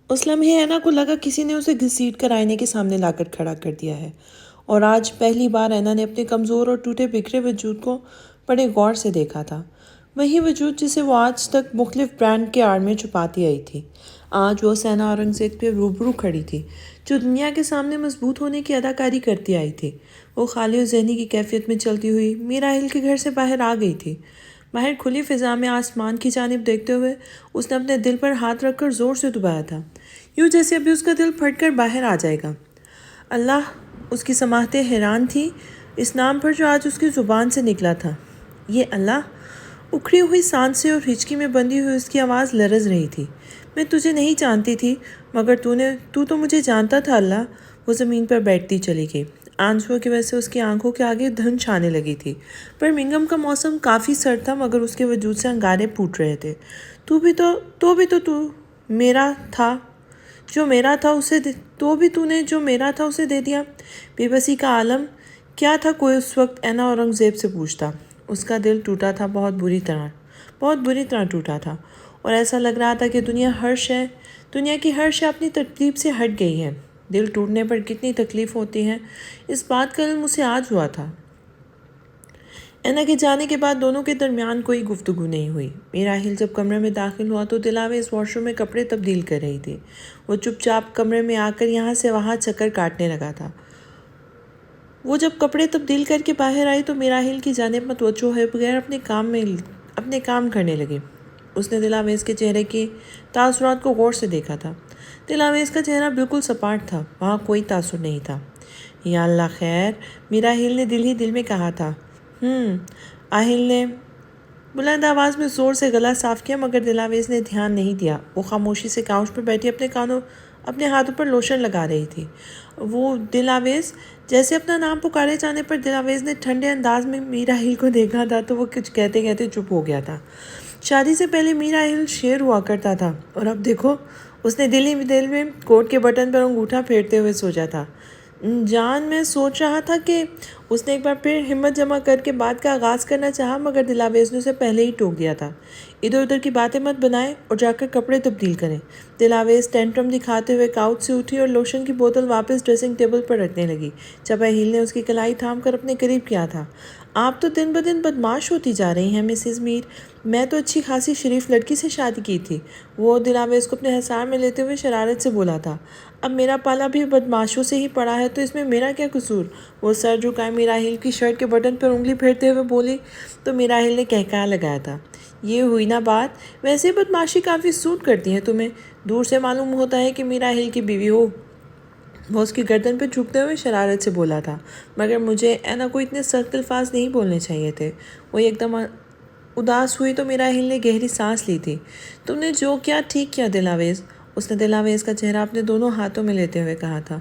اس لمحے اینا کو لگا کسی نے اسے گھسیٹ کر آئینے کے سامنے لا کر کھڑا کر دیا ہے، اور آج پہلی بار اینا نے اپنے کمزور اور ٹوٹے بکھرے وجود کو بڑے غور سے دیکھا تھا۔ وہی وجود جسے وہ آج تک مختلف برانڈ کے آڑ میں چھپاتی آئی تھی، آج وہ سینا اورنگزیب کے روبرو کھڑی تھی، جو دنیا کے سامنے مضبوط ہونے کی اداکاری کرتی آئی تھی۔ وہ خالی و ذہنی کی کیفیت میں چلتی ہوئی میراحل کے گھر سے باہر آ گئی تھی۔ باہر کھلی فضا میں آسمان کی جانب دیکھتے ہوئے اس نے اپنے دل پر ہاتھ رکھ کر زور سے دبایا تھا، یوں جیسے ابھی اس کا دل پھٹ کر باہر آ جائے گا۔ اللہ! اس کی سماعتیں حیران تھیں اس نام پر جو آج اس کی زبان سے نکلا تھا، یہ اللہ! اکھڑی ہوئی سانسیں اور ہچکی میں بندھی ہوئی اس کی آواز لرز رہی تھی۔ میں تجھے نہیں جانتی تھی، مگر تو تو مجھے جانتا تھا اللہ۔ وہ زمین پر بیٹھتی چلی گئی۔ آنسوؤں کی وجہ سے اس کی آنکھوں کے آگے دھند چھانے لگی تھی۔ برمنگھم کا موسم کافی سرد تھا، مگر اس کے وجود سے انگارے پھوٹ رہے تھے۔ تو بھی تو میرا تھا جو میرا تھا اسے دے دیا۔ بے بسی کا عالم کیا تھا کوئی اس وقت اینا اورنگزیب سے پوچھتا۔ اس کا دل ٹوٹا تھا، بہت بری طرح ٹوٹا تھا، اور ایسا لگ رہا تھا کہ دنیا کی ہر شے اپنی ترتیب سے ہٹ گئی ہے۔ دل ٹوٹنے پر کتنی تکلیف ہوتی ہے، اس بات کا علم اسے آج ہوا تھا۔ اینا کے جانے کے بعد دونوں کے درمیان کوئی گفتگو نہیں ہوئی۔ میراحل جب کمرے میں داخل ہوا تو دلاویز واش روم میں کپڑے تبدیل کر رہی تھی۔ وہ چپ چاپ کمرے میں آ کر یہاں سے وہاں چکر کاٹنے لگا تھا۔ وہ جب کپڑے تبدیل کر کے باہر آئی تو میراحل کی جانب متوجہ ہوئے بغیر اپنے کام کرنے لگی۔ اس نے دلاویز کے چہرے کے تاثرات کو غور سے دیکھا تھا۔ دلاویز کا چہرہ بالکل سپاٹ تھا، وہاں کوئی تاثر نہیں تھا۔ یا اللہ خیر، میراحل نے دل ہی دل میں کہا تھا۔ آہل نے بلند آواز میں زور سے گلا صاف کیا، مگر دلاویز نے دھیان نہیں دیا۔ وہ خاموشی سے کاؤچ پر بیٹھی اپنے ہاتھوں پر لوشن لگا رہی تھی۔ جیسے اپنا نام پکارے جانے پر دلاویز نے ٹھنڈے انداز میں میراحل کو دیکھا تھا تو وہ کچھ کہتے کہتے چپ ہو گیا تھا۔ شادی سے پہلے میراحل شیر ہوا کرتا تھا، اور اب دیکھو، اس نے دل ہی دل میں کوٹ کے بٹن پر انگوٹھا پھیرتے ہوئے سوچا تھا۔ جان میں سوچ رہا تھا کہ اس نے ایک بار پھر ہمت جمع کر کے بات کا آغاز کرنا چاہا، مگر دلاویز نے اسے پہلے ہی ٹوک دیا تھا۔ ادھر ادھر کی باتیں مت بنائیں اور جا کر کپڑے تبدیل کریں۔ دلاویز ٹینٹرم دکھاتے ہوئے کاؤچ سے اٹھی اور لوشن کی بوتل واپس ڈریسنگ ٹیبل پر رکھنے لگی جب آہل نے اس کی کلائی تھام کر اپنے قریب کیا تھا۔ آپ تو دن بدن بدمعاش ہوتی جا رہی ہیں مسز میر۔ میں تو اچھی خاصی شریف لڑکی سے شادی کی تھی۔ وہ دلاویز کو اپنے حصار میں لیتے ہوئے شرارت سے بولا تھا۔ اب میرا پالا بھی بدمعاشوں سے ہی پڑا ہے تو اس میں میرا کیا قصور؟ وہ سر جھکائے میراحل کی شرٹ کے بٹن پر انگلی پھیرتے ہوئے بولی تو میراحل نے کہکہا لگایا تھا۔ یہ ہوئی نا بات، ویسے بدمعاشی کافی سوٹ کرتی ہے تمہیں، دور سے معلوم ہوتا ہے کہ میراحل کی بیوی ہو۔ وہ اس کی گردن پہ جھکتے ہوئے شرارت سے بولا تھا، مگر مجھے اینا کو اتنے سخت الفاظ نہیں بولنے چاہیے تھے۔ وہ ایک دم اداس ہوئی تو میراحل نے گہری سانس لی تھی۔ تم نے جو کیا ٹھیک کیا دلاویز، اس نے دلاویز کا چہرہ اپنے دونوں ہاتھوں میں لیتے ہوئے کہا تھا۔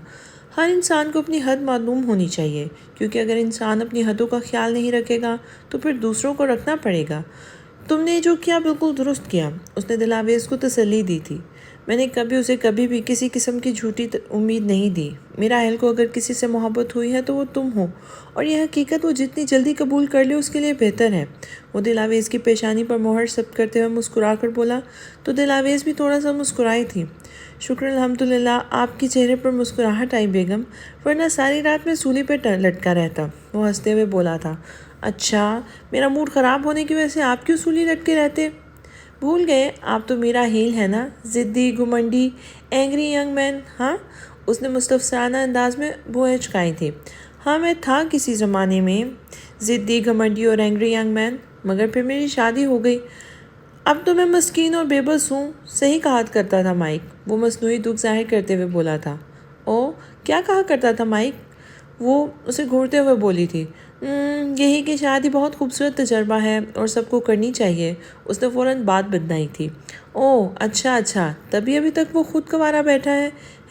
ہر انسان کو اپنی حد معلوم ہونی چاہیے، کیونکہ اگر انسان اپنی حدوں کا خیال نہیں رکھے گا تو پھر دوسروں کو رکھنا پڑے گا۔ تم نے جو کیا بالکل درست کیا، اس نے دلاویز کو تسلی دی تھی۔ میں نے کبھی بھی کسی قسم کی جھوٹی امید نہیں دی۔ میراحل کو اگر کسی سے محبت ہوئی ہے تو وہ تم ہو، اور یہ حقیقت وہ جتنی جلدی قبول کر لے اس کے لیے بہتر ہے۔ وہ دلاویز کی پیشانی پر مہر ثبت کرتے ہوئے مسکرا کر بولا تو دلاویز بھی تھوڑا سا مسکرائی تھی۔ شکر الحمدللہ آپ کے چہرے پر مسکراہٹ آئی بیگم، ورنہ ساری رات میں سولی پہ لٹکا رہتا۔ وہ ہنستے ہوئے بولا تھا۔ اچھا، میرا موڈ خراب ہونے کی وجہ سے آپ کیوں سولی لٹکے رہتے؟ بھول گئے، آپ تو میراحل ہے نا، ضدی، گھمنڈی، اینگری ینگ مین۔ ہاں، اس نے مستفسرانہ انداز میں بوئیں چکائی تھی۔ ہاں، میں تھا کسی زمانے میں ضدی، گھمنڈی اور اینگری ینگ مین، مگر پھر میری شادی ہو گئی۔ اب تو میں مسکین اور بے بس ہوں۔ صحیح کہا کرتا تھا مائک، وہ مصنوعی دکھ ظاہر کرتے ہوئے بولا تھا۔ او، کیا کہا کرتا تھا مائک؟ وہ اسے گھورتے ہوئے بولی تھی۔ یہی کہ شادی بہت خوبصورت تجربہ ہے اور سب کو کرنی چاہیے۔ اس نے فوراً بات بدلائی تھی۔ اوہ، اچھا، تبھی ابھی تک وہ خود کنوارا بیٹھا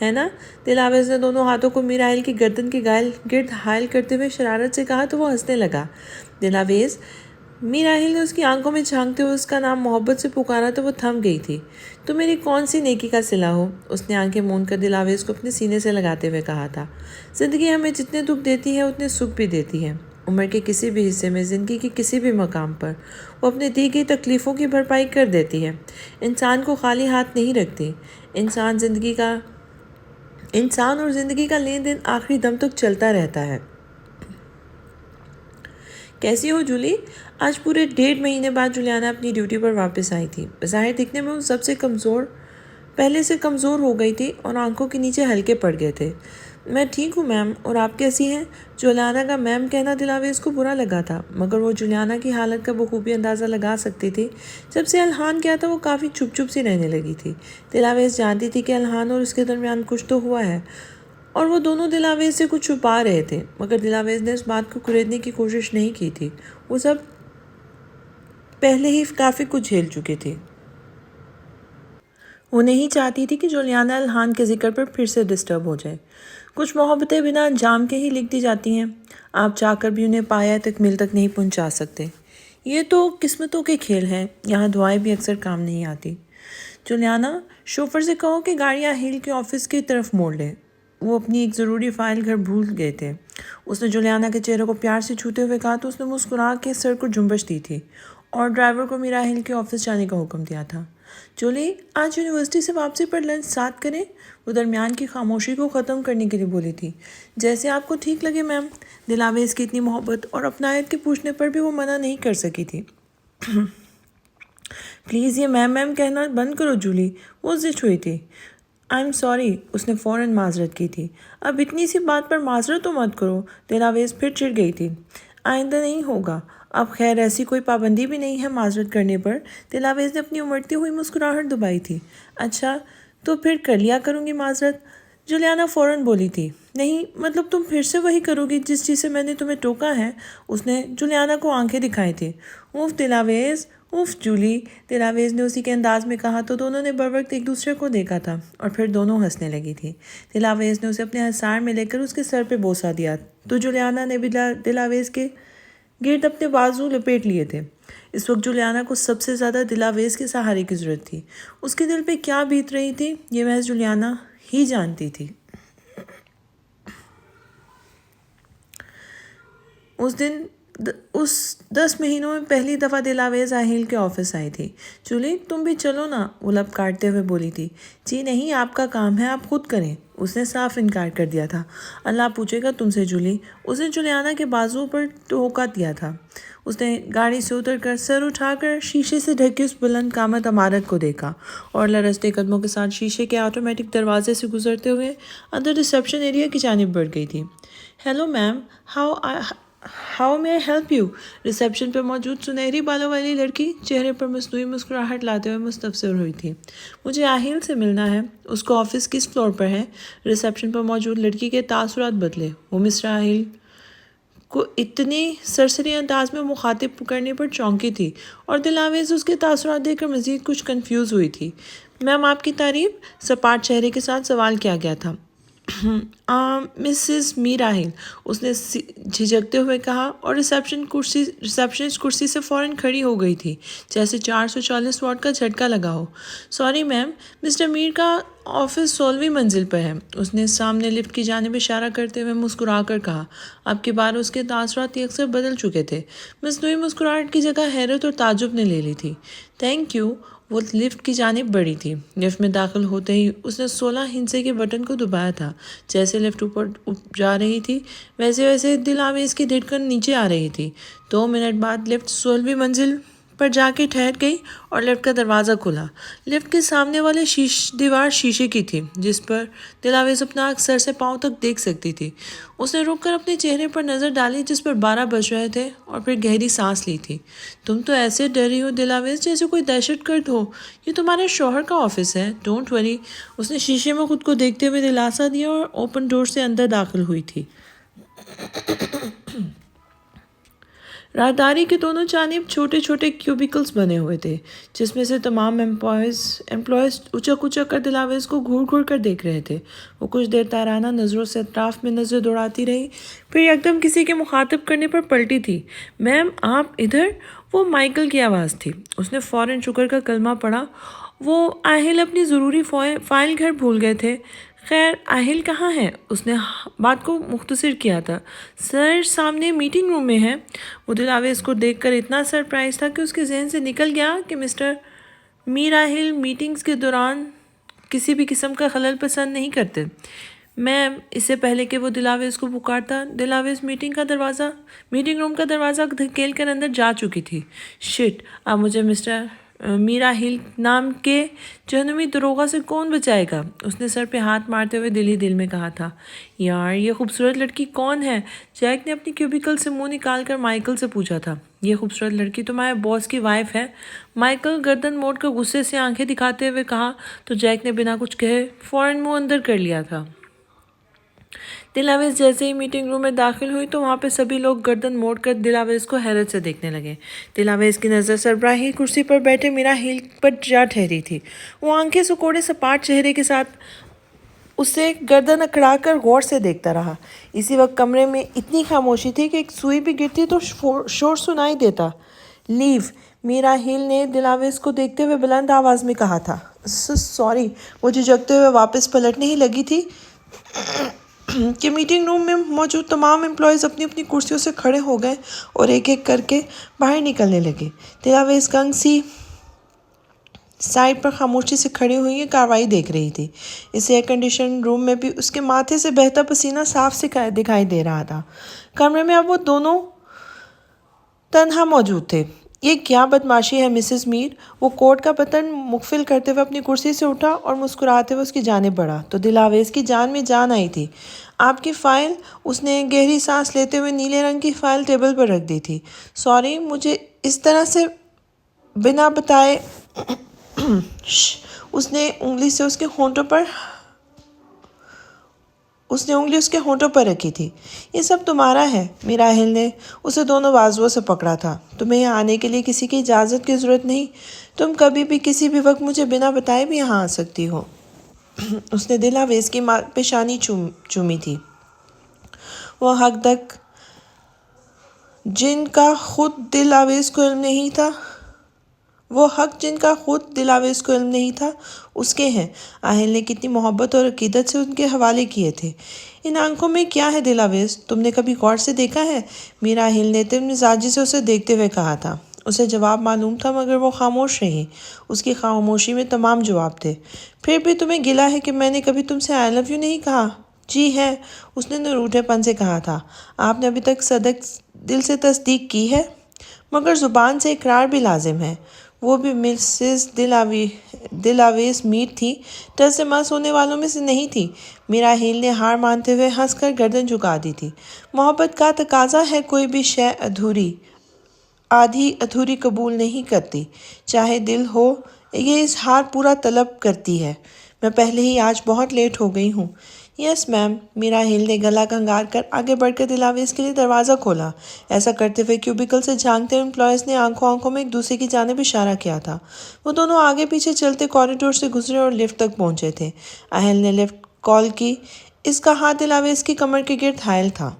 ہے نا؟ دلاویز نے دونوں ہاتھوں کو میراحل کی گردن کے گرد حائل کرتے ہوئے شرارت سے کہا تو وہ ہنسنے لگا۔ دلاویز، میراحل نے اس کی آنکھوں میں جھانکتے ہوئے اس کا نام محبت سے پکارا تو وہ تھم گئی تھی۔ تو میری کون سی نیکی کا صلہ ہو؟ اس نے آنکھیں موند کر دلاویز کو اپنے سینے سے لگاتے ہوئے کہا تھا۔ زندگی ہمیں جتنے دکھ دیتی ہے اتنے سکھ بھی دیتی ہے۔ عمر کے کسی بھی حصے میں، زندگی کے کسی بھی مقام پر وہ اپنے دی گئی تکلیفوں کی بھرپائی کر دیتی ہے۔ انسان کو خالی ہاتھ نہیں رکھتی۔ انسان اور زندگی کا لین دین آخری دم تک چلتا رہتا ہے۔ کیسی ہو جولی؟ آج پورے 1.5 مہینے بعد جولیانا اپنی ڈیوٹی پر واپس آئی تھی۔ بظاہر دکھنے میں وہ سب سے پہلے سے کمزور ہو گئی تھی اور آنکھوں کے نیچے ہلکے پڑ گئے تھے۔ میں ٹھیک ہوں میم، اور آپ کیسی ہیں؟ جولیانا کا میم کہنا دلاویز کو برا لگا تھا، مگر وہ جولیانا کی حالت کا بخوبی اندازہ لگا سکتی تھی۔ جب سے الحان کیا تھا وہ کافی چپ سی رہنے لگی تھی۔ دلاویز جانتی تھی کہ الحان اور اس کے درمیان کچھ تو ہوا ہے اور وہ دونوں دلاویز سے کچھ چھپا رہے تھے، مگر دلاویز نے اس بات کو کریدنے کی کوشش نہیں کی تھی۔ وہ سب پہلے ہی کافی کچھ جھیل چکی تھی۔ وہ نہیں چاہتی تھی کہ جولیانا الحان کے ذکر پر پھر سے ڈسٹرب ہو جائے۔ کچھ محبتیں بنا انجام کے ہی لکھ دی جاتی ہیں، آپ چاہ کر بھی انہیں پایا تکمیل تک نہیں پہنچا سکتے۔ یہ تو قسمتوں کے کھیل ہیں، یہاں دعائیں بھی اکثر کام نہیں آتی۔ جولیانا، شوفر سے کہو کہ گاڑیاں ہیل کے آفس کی طرف موڑ لے، وہ اپنی ایک ضروری فائل گھر بھول گئے تھے۔ اس نے جولیانا کے چہرے کو پیار سے چھوتے ہوئے کہا تو اس نے مسکرا کے سر کو جنبش دی تھی اور ڈرائیور کو میرا ہیل کے آفس جانے کا حکم دیا تھا۔ جولی، آج یونیورسٹی سے واپسی پر لنچ ساتھ کریں؟ وہ درمیان کی خاموشی کو ختم کرنے کے لیے بولی تھی۔ جیسے آپ کو ٹھیک لگے میم۔ دلاویز کی اتنی محبت اور اپنائیت کے پوچھنے پر بھی وہ منع نہیں کر سکی تھی۔ پلیز یہ میم کہنا بند کرو جولی، وہ زچ ہوئی تھی۔ آئی ایم سوری، اس نے فوراً معذرت کی تھی۔ اب اتنی سی بات پر معذرت تو مت کرو۔ دلاویز پھر چڑ گئی تھی۔ آئندہ نہیں ہوگا۔ اب خیر ایسی کوئی پابندی بھی نہیں ہے معذرت کرنے پر۔ دلاویز نے اپنی امڑتی ہوئی مسکراہٹ دبائی تھی۔ اچھا تو پھر کر لیا کروں گی معذرت، جولیانا فوراً بولی تھی۔ نہیں مطلب تم پھر سے وہی کرو گی جس چیز سے میں نے تمہیں ٹوکا ہے؟ اس نے جولیانا کو آنکھیں دکھائی تھی۔ اوف دلاویز، اوف جولی، دلاویز نے اسی کے انداز میں کہا تو دونوں نے بروقت ایک دوسرے کو دیکھا تھا اور پھر دونوں ہنسنے لگی تھی۔ دلاویز نے اسے اپنے حصار میں لے کر اس کے سر پہ بوسہ دیا تو جولیانا نے بھی دلاویز کے گرد اپنے بازو لپیٹ لیے تھے۔ اس وقت جولیانا کو سب سے زیادہ دلاویز کے سہارے کی ضرورت تھی۔ اس کے دل پہ کیا بیت رہی تھی یہ محض جولیانا ہی جانتی تھی۔ اس 10 مہینوں میں پہلی دفعہ دلاویز آہیل کے آفس آئی تھی۔ جولی تم بھی چلو نا، وہ لب کاٹتے ہوئے بولی تھی۔ جی نہیں، آپ کا کام ہے، آپ خود کریں، اس نے صاف انکار کر دیا تھا۔ اللہ پوچھے گا تم سے جولی، اس نے جولیانا کے بازو پر ٹوکا دیا تھا۔ اس نے گاڑی سے اتر کر سر اٹھا کر شیشے سے ڈھکی اس بلند قامت عمارت کو دیکھا اور لرزتے قدموں کے ساتھ شیشے کے آٹومیٹک دروازے سے گزرتے ہوئے اندر ریسیپشن ایریا کی جانب بڑھ گئی تھی۔ ہیلو میم، ہاؤ میں ہیلپ یو؟ ریسیپشن پر موجود سنہری بالوں والی لڑکی چہرے پر مصنوعی مسکراہٹ لاتے ہوئے مستفسر ہوئی تھی۔ مجھے آہیل سے ملنا ہے، اس کو آفس کس فلور پر ہے؟ ریسیپشن پر موجود لڑکی کے تاثرات بدلے، وہ مسٹر آہیل کو اتنی سرسری انداز میں مخاطب کرنے پر چونکی تھی اور دلاویز اس کے تاثرات دیکھ کر مزید کچھ کنفیوز ہوئی تھی۔ میم آپ کی تعریف؟ سپاٹ چہرے کے ساتھ سوال کیا گیا تھا۔ مسز میر آہیل، اس نے جھجکتے ہوئے کہا اور ریسیپشنسٹ کرسی سے فوراً کھڑی ہو گئی تھی جیسے 440 واٹ کا جھٹکا لگا ہو۔ سوری میم، مسٹر میر کا آفس 16ویں منزل پر ہے، اس نے سامنے لفٹ کی جانب اشارہ کرتے ہوئے مسکرا کر کہا۔ اب کی بار اس کے تاثرات اکثر بدل چکے تھے۔ مصنوعی مسکراہٹ کی جگہ حیرت اور تعجب نے لے لی تھی۔ تھینک یو، وہ لفٹ کی جانب بڑھی تھی۔ لفٹ میں داخل ہوتے ہی اس نے 16 ہندسے کے بٹن کو دبایا تھا۔ جیسے لفٹ اوپر جا رہی تھی ویسے ویسے دلاویز کی دھڑکن نیچے آ رہی تھی۔ 2 منٹ بعد لفٹ 16ویں منزل پر جا کے ٹھہر گئی اور لفٹ کا دروازہ کھلا۔ لفٹ کے سامنے والے دیوار شیشے کی تھی جس پر دلاویز اپنا سر سے پاؤں تک دیکھ سکتی تھی۔ اس نے رک کر اپنے چہرے پر نظر ڈالی جس پر 12 بج رہے تھے اور پھر گہری سانس لی تھی۔ تم تو ایسے ڈری ہو دلاویز جیسے کوئی دہشت گرد ہو، یہ تمہارے شوہر کا آفس ہے، ڈونٹ وری۔ اس نے شیشے میں خود کو دیکھتے ہوئے دلاسا دیا اور اوپن ڈور سے اندر داخل ہوئی تھی۔ راہداری کے دونوں جانب چھوٹے چھوٹے کیوبیکلز بنے ہوئے تھے جس میں سے تمام امپلائیز اچک اچک کر دلاویز کو گھور گھور کر دیکھ رہے تھے۔ وہ کچھ دیر تارانہ نظروں سے اطراف میں نظر دوڑاتی رہی، پھر یکدم کسی کے مخاطب کرنے پر پلٹی تھی۔ میم آپ ادھر؟ وہ مائیکل کی آواز تھی۔ اس نے فوراً شکر کا کلمہ پڑھا۔ وہ آہیل اپنی ضروری فائل گھر بھول گئے تھے۔ خیر آہل کہاں ہے؟ اس نے بات کو مختصر کیا تھا۔ سر سامنے میٹنگ روم میں ہے۔ وہ دلاویز کو دیکھ کر اتنا سرپرائز تھا کہ اس کے ذہن سے نکل گیا کہ مسٹر میر آہل میٹنگز کے دوران کسی بھی قسم کا خلل پسند نہیں کرتے۔ میم، اس سے پہلے کہ وہ دلاویز کو پکارتا، دلاویز میٹنگ روم کا دروازہ دھکیل کر اندر جا چکی تھی۔ شٹ، اب مجھے مسٹر میرا ہل نام کے جہنمی دروغہ سے کون بچائے گا؟ اس نے سر پہ ہاتھ مارتے ہوئے دل ہی دل میں کہا تھا۔ یار یہ خوبصورت لڑکی کون ہے؟ جیک نے اپنی کیوبیکل سے منہ نکال کر مائیکل سے پوچھا تھا۔ یہ خوبصورت لڑکی تمہارے باس کی وائف ہے؟ مائیکل گردن موڑ کر غصے سے آنکھیں دکھاتے ہوئے کہا تو جیک نے بنا کچھ کہے فوراً منہ اندر کر لیا تھا۔ دلاویز جیسے ہی میٹنگ روم میں داخل ہوئی تو وہاں پہ سبھی لوگ گردن موڑ کر دلاویز کو حیرت سے دیکھنے لگے۔ دلاویز کی نظر سربراہی کرسی پر بیٹھے میرا ہیل پر جا ٹھہری تھی۔ وہ آنکھیں سکوڑے سپاٹ چہرے کے ساتھ اسے گردن اکڑا کر غور سے دیکھتا رہا۔ اسی وقت کمرے میں اتنی خاموشی تھی کہ ایک سوئی بھی گرتی تو شور سنائی دیتا۔ لیو، میرا ہیل نے دلاویز کو دیکھتے ہوئے بلند آواز میں کہا تھا۔ سوری، وہ جھجکتے ہوئے واپس پلٹنے ہی لگی تھی کہ میٹنگ روم میں موجود تمام امپلائیز اپنی اپنی کرسیوں سے کھڑے ہو گئے اور ایک ایک کر کے باہر نکلنے لگے۔ دلاویز گنگ سی سائڈ پر خاموشی سے کھڑی ہوئی یہ کارروائی دیکھ رہی تھی۔ اس ایئر کنڈیشن روم میں بھی اس کے ماتھے سے بہتا پسینہ صاف دکھائی دے رہا تھا۔ کمرے میں اب وہ دونوں تنہا موجود تھے۔ یہ کیا بدماشی ہے مسز میر؟ وہ کوٹ کا بٹن مقفل کرتے ہوئے اپنی کرسی سے اٹھا اور مسکراتے ہوئے اس کی جانب بڑھا تو دلاویز کی جان میں جان آئی تھی۔ آپ کی فائل؟ اس نے ایک گہری سانس لیتے ہوئے نیلے رنگ کی فائل ٹیبل پر رکھ دی تھی۔ سوری، مجھے اس طرح سے بنا بتائے اس نے انگلی اس کے ہونٹوں پر رکھی تھی۔ یہ سب تمہارا ہے؟ میرا اہل نے اسے دونوں بازوؤں سے پکڑا تھا۔ تمہیں یہاں آنے کے لیے کسی کی اجازت کی ضرورت نہیں۔ تم کبھی بھی کسی بھی وقت مجھے بنا بتائے بھی یہاں آ سکتی ہو۔ اس نے دلاویز کی پیشانی چومی تھی۔ وہ حق تک جن کا خود دلاویز کو علم نہیں تھا اس کے ہیں۔ آہل نے کتنی محبت اور عقیدت سے ان کے حوالے کیے تھے۔ ان آنکھوں میں کیا ہے دلاویز؟ تم نے کبھی غور سے دیکھا ہے؟ میرا آہل نے تیز مزاجی سے اسے دیکھتے ہوئے کہا تھا۔ اسے جواب معلوم تھا مگر وہ خاموش رہی۔ اس کی خاموشی میں تمام جواب تھے۔ پھر بھی تمہیں گلہ ہے کہ میں نے کبھی تم سے آئی لو یو نہیں کہا؟ جی ہے، اس نے روٹھے پن سے کہا تھا۔ آپ نے ابھی تک صدق دل سے تصدیق کی ہے؟ مگر زبان سے اقرار بھی لازم ہے۔ وہ بھی مسز دلاویز میر تھی، ڈر سے مس ہونے والوں میں سے نہیں تھی۔ میرا ہیل نے ہار مانتے ہوئے ہنس کر گردن جھکا دی تھی۔ محبت کا تقاضا ہے کوئی بھی شے آدھی ادھوری قبول نہیں کرتی، چاہے دل ہو۔ یہ اظہار پورا طلب کرتی ہے۔ میں پہلے ہی آج بہت لیٹ ہو گئی ہوں۔ یس میم۔ میرا ہیل نے گلا کنگار کر آگے بڑھ کر دلاویز کے لیے دروازہ کھولا۔ ایسا کرتے ہوئے کیوبیکل سے جھانکتے امپلائیز نے آنکھوں میں ایک دوسرے کی جانب اشارہ کیا تھا۔ وہ دونوں آگے پیچھے چلتے کوریڈور سے گزرے اور لفٹ تک پہنچے تھے۔ اہل نے لفٹ کال کی۔ اس کا ہاتھ دلاویز کی کمر کے گرد حائل تھا۔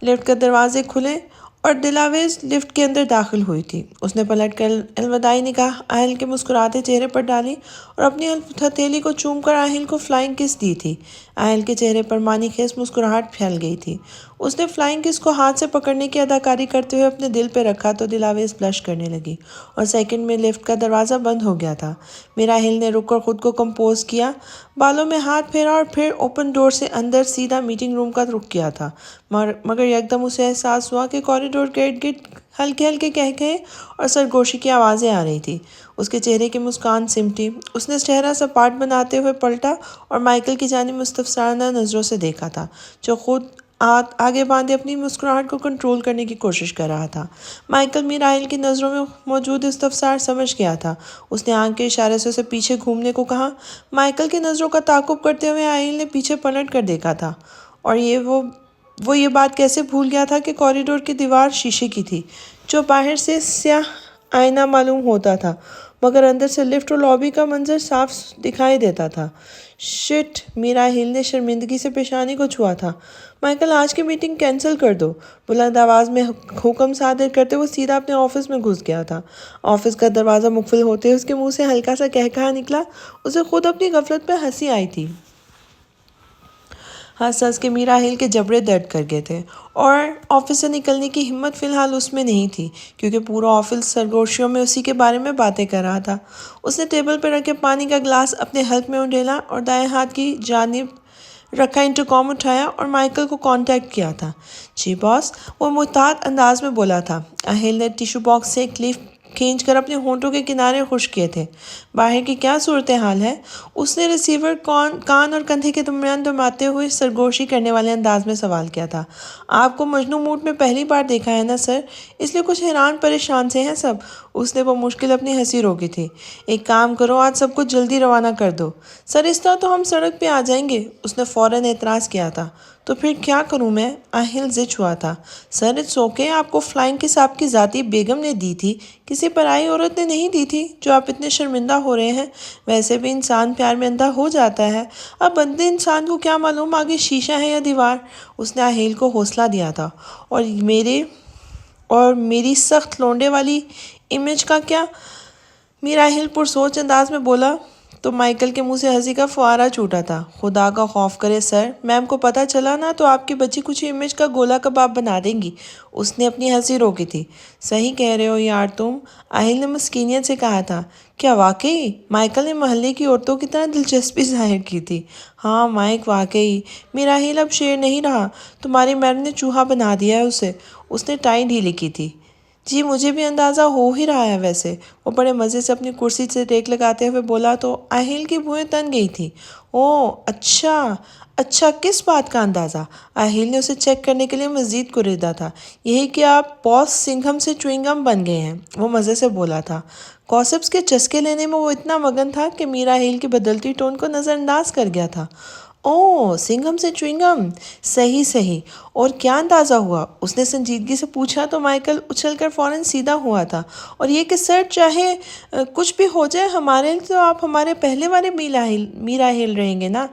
لفٹ کے دروازے کھلے اور دلاویز لفٹ کے اندر داخل ہوئی تھی۔ اس نے پلٹ کر الوداعی نگاہ اہل کے مسکراتے چہرے پر ڈالی اور اپنی ہتھیلی کو چوم کر اہل کو فلائنگ کس دی تھی۔ اہل کے چہرے پر معنی خیز مسکراہٹ پھیل گئی تھی۔ اس نے فلائنگ کس کو ہاتھ سے پکڑنے کی اداکاری کرتے ہوئے اپنے دل پہ رکھا تو دلاویز بلش کرنے لگی اور سیکنڈ میں لفٹ کا دروازہ بند ہو گیا تھا۔ میرا ہیل نے رک کر خود کو کمپوز کیا، بالوں میں ہاتھ پھیرا اور پھر اوپن ڈور سے اندر سیدھا میٹنگ روم کا رخ کیا تھا۔ مگر یکدم اسے احساس ہوا کہ کوریڈور کے ارد گرد ہلکے ہلکے قہقہے اور سرگوشی کی آوازیں آ رہی تھیں۔ اس کے چہرے کی مسکان سمٹی۔ اس نے چہرہ سپاٹ بناتے ہوئے پلٹا اور مائیکل کی جانب مستفسرانہ نظروں سے دیکھا تھا، جو خود آگے باندھے اپنی مسکراہٹ کو کنٹرول کرنے کی کوشش کر رہا تھا۔ مائیکل میرا ہیل کی نظروں میں موجود استفسار سمجھ گیا تھا۔ اس نے آنکھ کے اشارے سے اسے پیچھے گھومنے کو کہا۔ مائیکل کی نظروں کا تعاقب کرتے ہوئے اہل نے پیچھے پلٹ کر دیکھا تھا اور وہ یہ بات کیسے بھول گیا تھا کہ کوریڈور کی دیوار شیشے کی تھی، جو باہر سے سیاہ آئینہ معلوم ہوتا تھا مگر اندر سے لفٹ اور لابی کا منظر صاف دکھائی دیتا تھا۔ شٹ! میرا ہیل نے شرمندگی سے پیشانی کو چھوا تھا۔ مائیکل آج کی میٹنگ کینسل کر دو، بلند آواز میں حکم صادر کرتے وہ سیدھا اپنے آفس میں گھس گیا تھا۔ آفس کا دروازہ مقفل ہوتے اس کے منہ سے ہلکا سا کہکہا نکلا۔ اسے خود اپنی غفلت پہ ہنسی آئی تھی۔ ہنس ہنس کے میرا ہل کے جبڑے درد کر گئے تھے اور آفس سے نکلنے کی ہمت فی الحال اس میں نہیں تھی، کیونکہ پورا آفس سرگوشیوں میں اسی کے بارے میں باتیں کر رہا تھا۔ اس نے ٹیبل پہ رکھے پانی کا گلاس اپنے حلق میں انڈیلا اور دائیں ہاتھ کی جانب رکھا انٹرکام اٹھایا اور مائیکل کو کانٹیکٹ کیا تھا۔ جی باس، وہ محتاط انداز میں بولا تھا۔ اہل نے ٹیشو باکس سے ایک لیف کھینچ کر اپنے ہونٹوں کے کنارے خشک کیے تھے۔ باہر کی کیا صورتحال ہے؟ اس نے ریسیور کان اور کندھے کے درمیان دماتے ہوئے سرگوشی کرنے والے انداز میں سوال کیا تھا۔ آپ کو مجنوں موڈ میں پہلی بار دیکھا ہے نا سر، اس لیے کچھ حیران پریشان سے ہیں سب۔ اس نے بمشکل اپنی ہنسی روکی تھی۔ ایک کام کرو، آج سب کچھ جلدی روانہ کر دو۔ سر اس طرح تو ہم سڑک پہ آ جائیں گے، اس نے فوراً اعتراض کیا تھا۔ تو پھر کیا کروں میں؟ آہل زچ ہوا تھا۔ سر اٹس اوکے، آپ کو فلائنگ کس آپ کی ذاتی بیگم نے دی تھی، کسی پرائی عورت نے نہیں دی تھی جو آپ اتنے شرمندہ ہو رہے ہیں۔ ویسے بھی انسان پیار میں اندھا ہو جاتا ہے، اب بندے انسان کو کیا معلوم آگے شیشہ ہے یا دیوار۔ اس نے آہیل کو حوصلہ دیا تھا۔ اور میری سخت لونڈے والی امیج کا کیا؟ میرا آہیل پرسوچ انداز میں بولا تو مائیکل کے منہ سے ہنسی کا فوارہ چھوٹا تھا۔ خدا کا خوف کرے سر، میم کو پتہ چلا نا تو آپ کی بچی کچھ امیج کا گولا کباب بنا دیں گی۔ اس نے اپنی ہنسی روکی تھی۔ صحیح کہہ رہے ہو یار تم، آہل نے مسکینیت سے کہا تھا۔ کیا واقعی؟ مائیکل نے محلے کی عورتوں کی طرح دلچسپی ظاہر کی تھی۔ ہاں مائک، واقعی میرا آہل اب شیر نہیں رہا، تمہاری میم نے چوہا بنا دیا ہے اسے۔ اس نے ٹائی ڈھیلی کی تھی۔ جی مجھے بھی اندازہ ہو ہی رہا ہے ویسے، وہ بڑے مزے سے اپنی کرسی سے ٹیک لگاتے ہوئے بولا تو آہیل کی بھوئیں تن گئی تھی۔ اوہ اچھا، کس بات کا اندازہ؟ آہیل نے اسے چیک کرنے کے لیے مزید کوریدا تھا۔ یہی کہ آپ باس سنگھم سے چوئنگم بن گئے ہیں، وہ مزے سے بولا تھا۔ گاسپس کے چسکے لینے میں وہ اتنا مگن تھا کہ میرا آہیل کی بدلتی ٹون کو نظر انداز کر گیا تھا۔ اوہ سنگھم سے چوئنگم، صحیح، اور کیا اندازہ ہوا؟ اس نے سنجیدگی سے پوچھا تو مائیکل اچھل کر فوراً سیدھا ہوا تھا۔ اور یہ کہ سر چاہے کچھ بھی ہو جائے ہمارے تو آپ ہمارے پہلے والے میرا آہیل رہیں گے نا،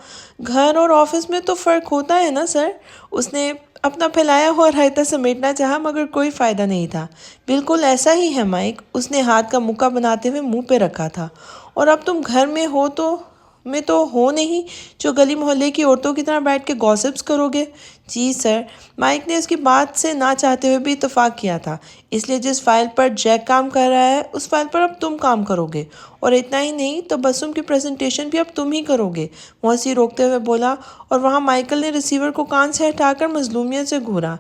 گھر اور آفس میں تو فرق ہوتا ہے نا سر۔ اس نے اپنا پھیلایا ہوا رائتا سمیٹنا چاہا مگر کوئی فائدہ نہیں تھا۔ بالکل ایسا ہی ہے مائک، اس نے ہاتھ کا مکہ بناتے ہوئے منہ پہ رکھا تھا۔ اور اب تم گھر میں تو ہو نہیں جو گلی محلے کی عورتوں کی طرح بیٹھ کے گاسپس کرو گے۔ جی سر، مائک نے اس کی بات سے نہ چاہتے ہوئے بھی اتفاق کیا تھا۔ اس لیے جس فائل پر جیک کام کر رہا ہے اس فائل پر اب تم کام کرو گے، اور اتنا ہی نہیں تبسم کی پریزنٹیشن بھی اب تم ہی کرو گے، وہ ہنسی روکتے ہوئے بولا۔ اور وہاں مائیکل نے ریسیور کو کان سے ہٹا کر مظلومیت سے گھورا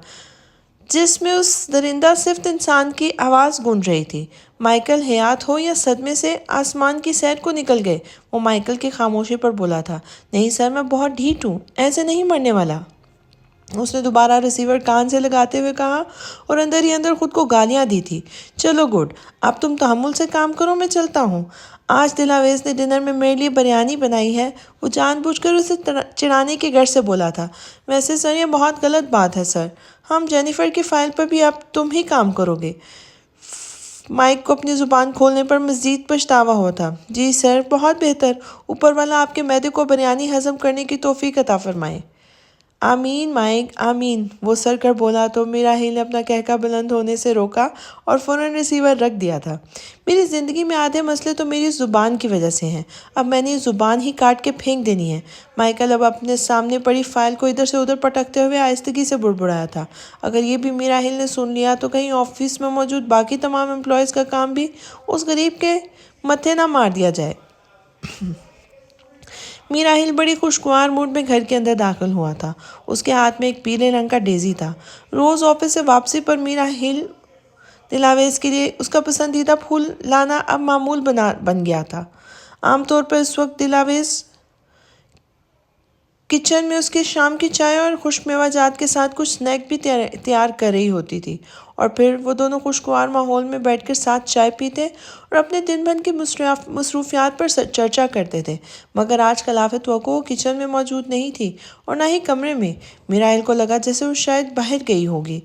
جس میں اس درندہ صفت انسان کی آواز گونج رہی تھی۔ مائیکل حیات ہو یا صدمے سے آسمان کی سیر کو نکل گئے؟ وہ مائیکل کی خاموشی پر بولا تھا۔ نہیں سر، میں بہت ڈھیٹ ہوں، ایسے نہیں مرنے والا، اس نے دوبارہ ریسیور کان سے لگاتے ہوئے کہا اور اندر ہی اندر خود کو گالیاں دی تھی۔ چلو گڈ، اب تم تحمل سے کام کرو، میں چلتا ہوں۔ آج دلاویز نے ڈنر میں میرے لیے بریانی بنائی ہے، وہ جان بوجھ کر اسے چڑھانے کی غرض سے بولا تھا۔ ویسے سر یہ بہت غلط بات ہے سر، ہم جینیفر کی فائل پر بھی اب تم ہی کام کرو گے۔ مائک کو اپنی زبان کھولنے پر مزید پچھتاوا ہوا تھا۔ جی سر، بہت بہتر، اوپر والا آپ کے معدے کو بریانی ہضم کرنے کی توفیق عطا فرمائے۔ آمین مائک، آمین، وہ سر کر بولا تو میرا آہیل نے اپنا کہکہ بلند ہونے سے روکا اور فوراً ریسیور رکھ دیا تھا۔ میری زندگی میں آدھے مسئلے تو میری زبان کی وجہ سے ہیں، اب میں نے یہ زبان ہی کاٹ کے پھینک دینی ہے۔ مائیکل اب اپنے سامنے پڑی فائل کو ادھر سے ادھر پٹکتے ہوئے آہستگی سے بڑبڑایا تھا۔ اگر یہ بھی میرا آہیل نے سن لیا تو کہیں آفس میں موجود باقی تمام امپلائیز کا کام بھی اس غریب کے متھے نہ مار دیا جائے۔ میرا آہیل بڑی خوشگوار موڈ میں گھر کے اندر داخل ہوا تھا۔ اس کے ہاتھ میں ایک پیلے رنگ کا ڈیزی تھا۔ روز آفس سے واپسی پر میرا آہیل دلاویز کے لیے اس کا پسندیدہ پھول لانا اب معمول بن گیا تھا۔ عام طور پر اس وقت دلاویز کچن میں اس کے شام کی چائے اور خشک میوہ جات کے ساتھ کچھ سنیک بھی تیار کر رہی ہوتی تھی، اور پھر وہ دونوں خوشگوار ماحول میں بیٹھ کر ساتھ چائے پیتے اور اپنے دن بھر کی مصروفیات پر چرچا کرتے تھے۔ مگر آج خلاف توقع وہ کچن میں موجود نہیں تھی اور نہ ہی کمرے میں۔ میرا آہیل کو لگا جیسے وہ شاید باہر گئی ہوگی،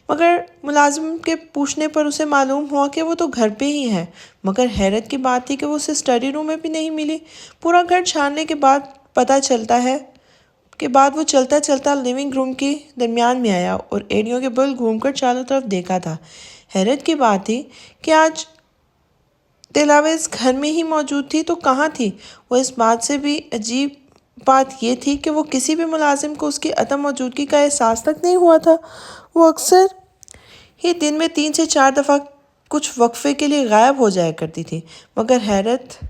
مگر ملازم کے پوچھنے پر اسے معلوم ہوا کہ وہ تو گھر پہ ہی ہے۔ مگر حیرت کی بات تھی کہ وہ اسے اسٹڈی روم میں بھی نہیں ملی۔ پورا گھر چھاننے کے بعد پتہ کے بعد وہ چلتا چلتا لیونگ روم کے درمیان میں آیا اور ایڑیوں کے بل گھوم کر چاروں طرف دیکھا تھا۔ حیرت کی بات تھی کہ آج دلاویز گھر میں ہی موجود تھی تو کہاں تھی؟ وہ اس بات سے بھی عجیب بات یہ تھی کہ وہ کسی بھی ملازم کو اس کی عدم موجودگی کا احساس تک نہیں ہوا تھا۔ وہ اکثر ہی دن میں 3 سے 4 دفعہ کچھ وقفے کے لیے غائب ہو جایا کرتی تھی، مگر حیرت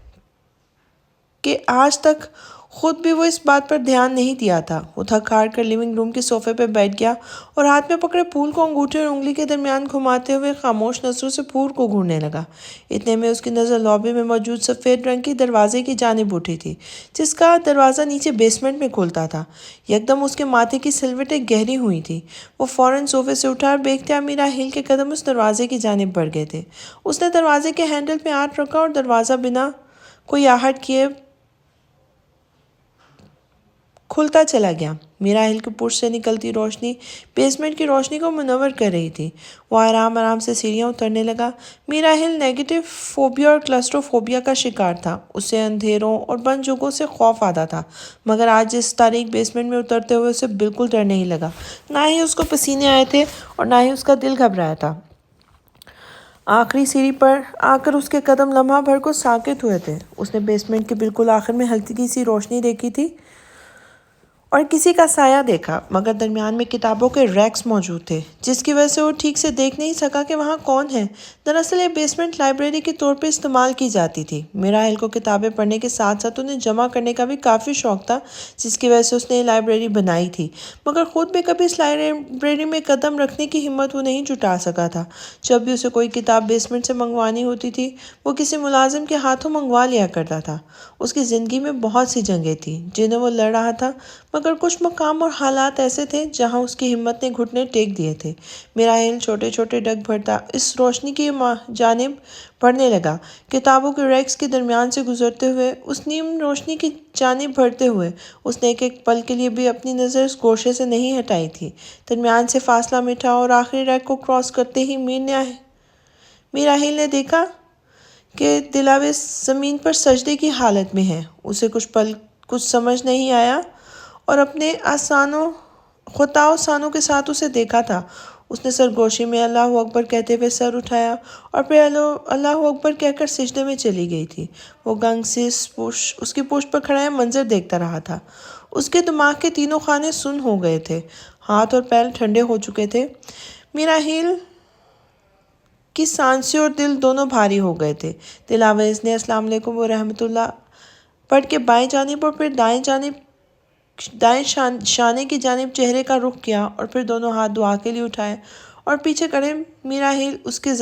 کہ آج تک خود بھی وہ اس بات پر دھیان نہیں دیا تھا۔ وہ تھک ہار کر لیونگ روم کے صوفے پہ بیٹھ گیا اور ہاتھ میں پکڑے پھول کو انگوٹھے اور انگلی کے درمیان گھماتے ہوئے خاموش نظروں سے پھول کو گھورنے لگا۔ اتنے میں اس کی نظر لابی میں موجود سفید رنگ کی دروازے کی جانب اٹھی تھی، جس کا دروازہ نیچے بیسمنٹ میں کھلتا تھا۔ یکدم اس کے ماتھے کی سلوٹیں گہری ہوئی تھیں۔ وہ فوراً صوفے سے اٹھا اور بے میرا ہل کے قدم اس دروازے کی جانب بڑھ گئے تھے۔ اس نے دروازے کے ہینڈل پہ ہاتھ رکھا اور دروازہ بنا کوئی آہٹ کیے کھلتا چلا گیا۔ میرا ہل کے پشت سے نکلتی روشنی بیسمنٹ کی روشنی کو منور کر رہی تھی۔ وہ آرام آرام سے سیڑھیاں اترنے لگا۔ میرا ہل نیگیٹو فوبیا اور کلسٹروفوبیا کا شکار تھا۔ اسے اندھیروں اور بند جگہوں سے خوف آتا تھا، مگر آج اس تاریک بیسمنٹ میں اترتے ہوئے اسے بالکل ڈر نہیں لگا۔ نہ ہی اس کو پسینے آئے تھے اور نہ ہی اس کا دل گھبرایا تھا۔ آخری سیڑھی پر آ کر اس کے قدم لمحہ بھر کو ساکت ہوئے تھے۔ اس نے بیسمنٹ کے بالکل آخر میں ہلکی سی روشنی دیکھی تھی اور کسی کا سایہ دیکھا، مگر درمیان میں کتابوں کے ریکس موجود تھے، جس کی وجہ سے وہ ٹھیک سے دیکھ نہیں سکا کہ وہاں کون ہے۔ دراصل یہ بیسمنٹ لائبریری کے طور پر استعمال کی جاتی تھی۔ میرا ہل کو کتابیں پڑھنے کے ساتھ ساتھ انہیں جمع کرنے کا بھی کافی شوق تھا، جس کی وجہ سے اس نے یہ لائبریری بنائی تھی، مگر خود بھی کبھی اس لائبریری میں قدم رکھنے کی ہمت وہ نہیں جٹا سکا تھا۔ جب بھی اسے کوئی کتاب بیسمنٹ سے منگوانی ہوتی تھی، وہ کسی ملازم کے ہاتھوں منگوا لیا کرتا تھا۔ اس کی زندگی میں بہت سی جنگیں تھیں جنہیں وہ لڑ رہا تھا، مگر کچھ مقام اور حالات ایسے تھے جہاں اس کی ہمت نے گھٹنے ٹیک دیے تھے۔ میرا ہل چھوٹے چھوٹے ڈگ بھرتا اس روشنی کی جانب بڑھنے لگا، کتابوں کے ریکس کے درمیان سے گزرتے ہوئے، اس نیم روشنی کی جانب بڑھتے ہوئے۔ اس نے ایک پل کے لیے بھی اپنی نظر اس گوشے سے نہیں ہٹائی تھی۔ درمیان سے فاصلہ مٹا اور آخری ریک کو کراس کرتے ہی میرا ہل نے دیکھا کہ دلاویز زمین پر سجدے کی حالت میں ہے۔ اسے کچھ سمجھ نہیں آیا اور اپنے خطا و سانوں کے ساتھ اسے دیکھا تھا۔ اس نے سرگوشی میں اللہ اکبر کہتے ہوئے سر اٹھایا اور پھر اللہ اکبر کہہ کر سجدے میں چلی گئی تھی۔ وہ گنگ سے اس کی پشت پر کھڑا منظر دیکھتا رہا تھا۔ اس کے دماغ کے تینوں خانے سن ہو گئے تھے، ہاتھ اور پیر ٹھنڈے ہو چکے تھے۔ میرا ہل کی سانسیں اور دل دونوں بھاری ہو گئے تھے۔ دلاویز نے السلام علیکم و رحمۃ اللہ پڑھ کے بائیں جانب اور پھر دائیں شانے کی جانب چہرے کا رخ کیا اور پھر دونوں ہاتھ دعا کے لیے اٹھائے اور پیچھے کڑے میرا ہل اس کے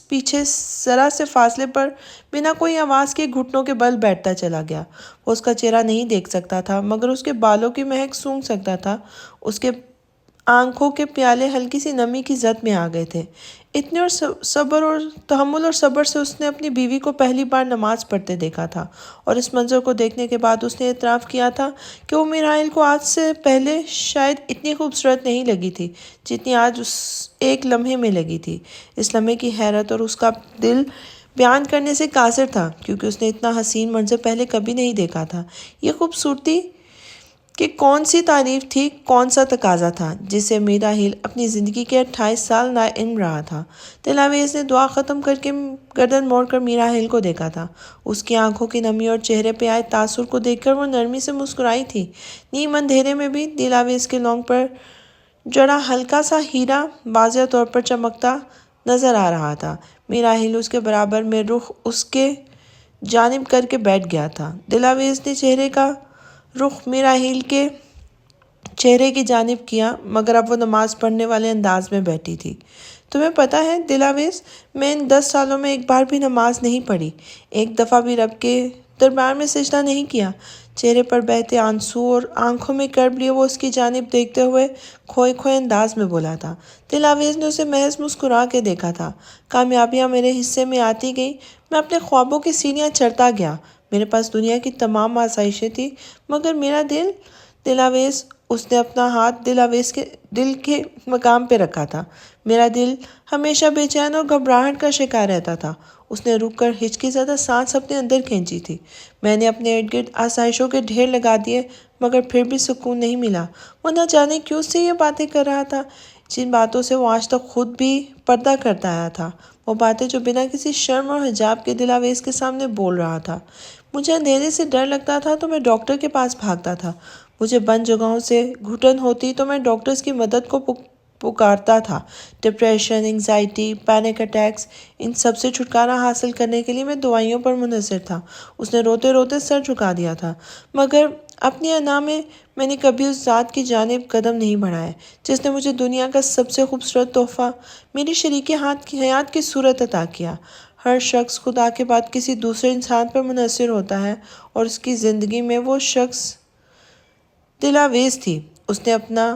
پیچھے ذرا سے فاصلے پر بنا کوئی آواز کے گھٹنوں کے بل بیٹھتا چلا گیا۔ وہ اس کا چہرہ نہیں دیکھ سکتا تھا، مگر اس کے بالوں کی مہک سونگھ سکتا تھا۔ اس کے آنکھوں کے پیالے ہلکی سی نمی کی زد میں آ گئے تھے۔ اتنے تحمل اور صبر سے اس نے اپنی بیوی کو پہلی بار نماز پڑھتے دیکھا تھا، اور اس منظر کو دیکھنے کے بعد اس نے اعتراف کیا تھا کہ وہ میرا ہل کو آج سے پہلے شاید اتنی خوبصورت نہیں لگی تھی جتنی آج اس ایک لمحے میں لگی تھی۔ اس لمحے کی حیرت اور اس کا دل بیان کرنے سے قاصر تھا، کیونکہ اس نے اتنا حسین منظر پہلے کبھی نہیں دیکھا تھا۔ یہ خوبصورتی کہ کون سی تعریف تھی، کون سا تقاضا تھا، جسے میرا ہل اپنی زندگی کے 28 سال ناعلم رہا تھا۔ دلاویز نے دعا ختم کر کے گردن موڑ کر میرا ہل کو دیکھا تھا۔ اس کی آنکھوں کی نمی اور چہرے پہ آئے تاثر کو دیکھ کر وہ نرمی سے مسکرائی تھی۔ نیم اندھیرے میں بھی دلاویز کے لونگ پر جڑا ہلکا سا ہیرا واضح طور پر چمکتا نظر آ رہا تھا۔ میرا ہل اس کے برابر میں رخ اس کے جانب کر کے بیٹھ گیا تھا۔ دلاویز نے چہرے کا رخ میرا ہل کے چہرے کی جانب کیا، مگر اب وہ نماز پڑھنے والے انداز میں بیٹھی تھی۔ تمہیں پتہ ہے دلاویز، میں ان 10 سالوں میں ایک بار بھی نماز نہیں پڑھی، ایک دفعہ بھی رب کے دربار میں سجدہ نہیں کیا۔ چہرے پر بہتے آنسو اور آنکھوں میں کرب لیے وہ اس کی جانب دیکھتے ہوئے کھوئے انداز میں بولا تھا۔ دلاویز نے اسے محض مسکرا کے دیکھا تھا۔ کامیابیاں میرے حصے میں آتی گئیں، میں اپنے خوابوں کی سیڑھیاں چڑھتا گیا۔ میرے پاس دنیا کی تمام آسائشیں تھیں، مگر میرا دل دلاویز اس نے اپنا ہاتھ دلاویز کے دل کے مقام پہ رکھا تھا۔ میرا دل ہمیشہ بے چین اور گھبراہٹ کا شکار رہتا تھا۔ اس نے رک کر ہچکی زدہ سانس اپنے اندر کھینچی تھی۔ میں نے اپنے ارد گرد آسائشوں کے ڈھیر لگا دیے مگر پھر بھی سکون نہیں ملا۔ وہ نہ جانے کیوں سے یہ باتیں کر رہا تھا جن باتوں سے وہ آج تک خود بھی پردہ کرتا آیا تھا، وہ باتیں جو بنا کسی شرم اور حجاب کے دلاویز کے سامنے بول رہا تھا۔ مجھے اندھیرے سے ڈر لگتا تھا تو میں ڈاکٹر کے پاس بھاگتا تھا، مجھے بند جگہوں سے گھٹن ہوتی تو میں ڈاکٹرز کی مدد کو پکارتا تھا۔ ڈپریشن، انگزائٹی، پینک اٹیکس، ان سب سے چھٹکارا حاصل کرنے کے لیے میں دوائیوں پر منحصر تھا۔ اس نے روتے روتے سر جھکا دیا تھا۔ مگر اپنی انا میں نے کبھی اس ذات کی جانب قدم نہیں بڑھائے جس نے مجھے دنیا کا سب سے خوبصورت تحفہ میری شریک حیات کی صورت عطا کیا۔ ہر شخص خدا کے بعد کسی دوسرے انسان پر منحصر ہوتا ہے اور اس کی زندگی میں وہ شخص دلاویز تھی۔ اس نے اپنا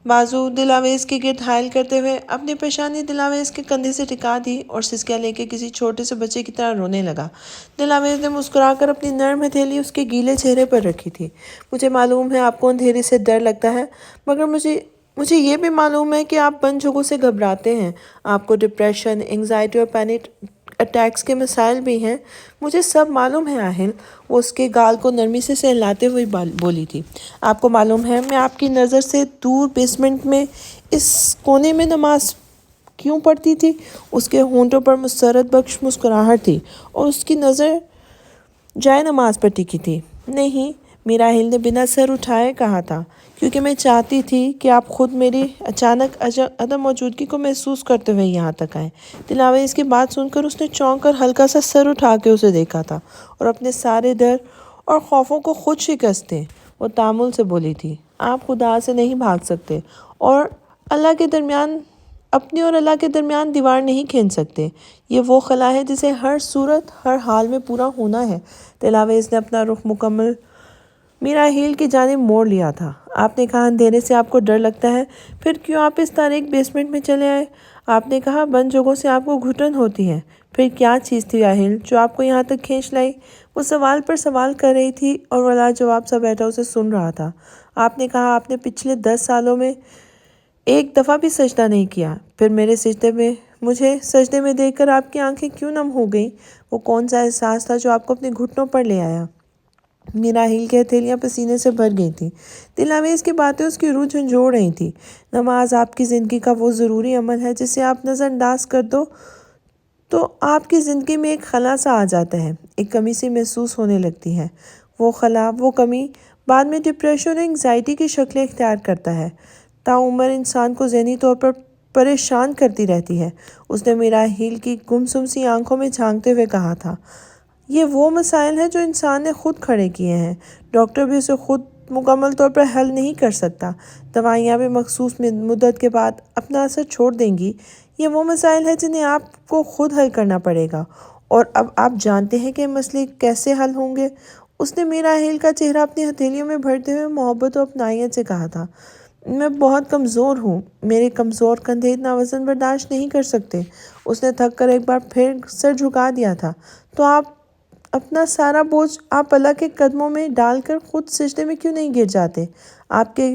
بازو دلاویز کے گرد حائل کرتے ہوئے اپنی پیشانی دلاویز کے کندھے سے ٹکا دی اور سسکیاں لے کے کسی چھوٹے سے بچے کی طرح رونے لگا۔ دلاویز نے مسکرا کر اپنی نرم ہتھیلی اس کے گیلے چہرے پر رکھی تھی۔ مجھے معلوم ہے آپ کو اندھیرے سے ڈر لگتا ہے، مگر مجھے یہ بھی معلوم ہے کہ آپ بند جگہوں سے گھبراتے ہیں، آپ کو ڈپریشن، انگزائٹی اور پینک اٹیکس کے مسائل بھی ہیں۔ مجھے سب معلوم ہے آہل، وہ اس کے گال کو نرمی سے سہلاتے ہوئے بولی تھی۔ آپ کو معلوم ہے میں آپ کی نظر سے دور بیسمنٹ میں اس کونے میں نماز کیوں پڑھتی تھی؟ اس کے ہونٹوں پر مسرت بخش مسکراہٹ تھی اور اس کی نظر جائے نماز پر ٹکی تھی۔ نہیں، میراحیل نے بنا سر اٹھائے کہا تھا، کیونکہ میں چاہتی تھی کہ آپ خود میری اچانک عدم موجودگی کو محسوس کرتے ہوئے یہاں تک آئیں۔ دلاویز کی بات سن کر اس نے چونک کر ہلکا سا سر اٹھا کے اسے دیکھا تھا اور اپنے سارے ڈر اور خوفوں کو خود شکست دے وہ تامل سے بولی تھی، آپ خدا سے نہیں بھاگ سکتے اور اپنی اور اللہ کے درمیان دیوار نہیں کھینچ سکتے۔ یہ وہ خلا ہے جسے ہر صورت ہر حال میں پورا ہونا ہے۔ دلاویز نے اپنا رخ مکمل میراحیل کی جانب موڑ لیا تھا۔ آپ نے کہا اندھیرے سے آپ کو ڈر لگتا ہے، پھر کیوں آپ اس تاریک بیسمنٹ میں چلے آئے؟ آپ نے کہا بند جگہوں سے آپ کو گھٹن ہوتی ہے، پھر کیا چیز تھی آہل جو آپ کو یہاں تک کھینچ لائی؟ وہ سوال پر سوال کر رہی تھی اور وہ لاجواب سا بیٹھا اسے سن رہا تھا۔ آپ نے کہا آپ نے پچھلے 10 سالوں میں ایک دفعہ بھی سجدہ نہیں کیا، پھر مجھے سجدے میں دیکھ کر آپ کی آنکھیں کیوں نم ہو گئیں؟ وہ کون سا احساس تھا جو آپ کو اپنے گھٹنوں پر لے آیا؟ میراحیل کی ہتھیلیاں پسینے سے بھر گئی تھیں۔ دلاویز کی باتیں اس کی روح جھنجھوڑ رہی تھیں۔ نماز آپ کی زندگی کا وہ ضروری عمل ہے جسے آپ نظر انداز کر دو تو آپ کی زندگی میں ایک خلا سا آ جاتا ہے، ایک کمی سی محسوس ہونے لگتی ہے۔ وہ خلا، وہ کمی بعد میں ڈپریشن اور انگزائٹی کی شکلیں اختیار کرتا ہے، تاعمر انسان کو ذہنی طور پر پریشان کرتی رہتی ہے۔ اس نے میراحیل کی گمسم سی آنکھوں میں جھانکتے ہوئے کہا تھا، یہ وہ مسائل ہیں جو انسان نے خود کھڑے کیے ہیں، ڈاکٹر بھی اسے خود مکمل طور پر حل نہیں کر سکتا، دوائیاں بھی مخصوص مدت کے بعد اپنا اثر چھوڑ دیں گی۔ یہ وہ مسائل ہیں جنہیں آپ کو خود حل کرنا پڑے گا، اور اب آپ جانتے ہیں کہ یہ مسئلے کیسے حل ہوں گے۔ اس نے میراحیل کا چہرہ اپنی ہتھیلیوں میں بھرتے ہوئے محبت و اپنائیت سے کہا تھا، میں بہت کمزور ہوں، میرے کمزور کندھے اتنا وزن برداشت نہیں کر سکتے۔ اس نے تھک کر ایک بار پھر سر جھکا دیا تھا۔ تو آپ اپنا سارا بوجھ آپ اللہ کے قدموں میں ڈال کر خود سجدے میں کیوں نہیں گر جاتے؟ آپ کے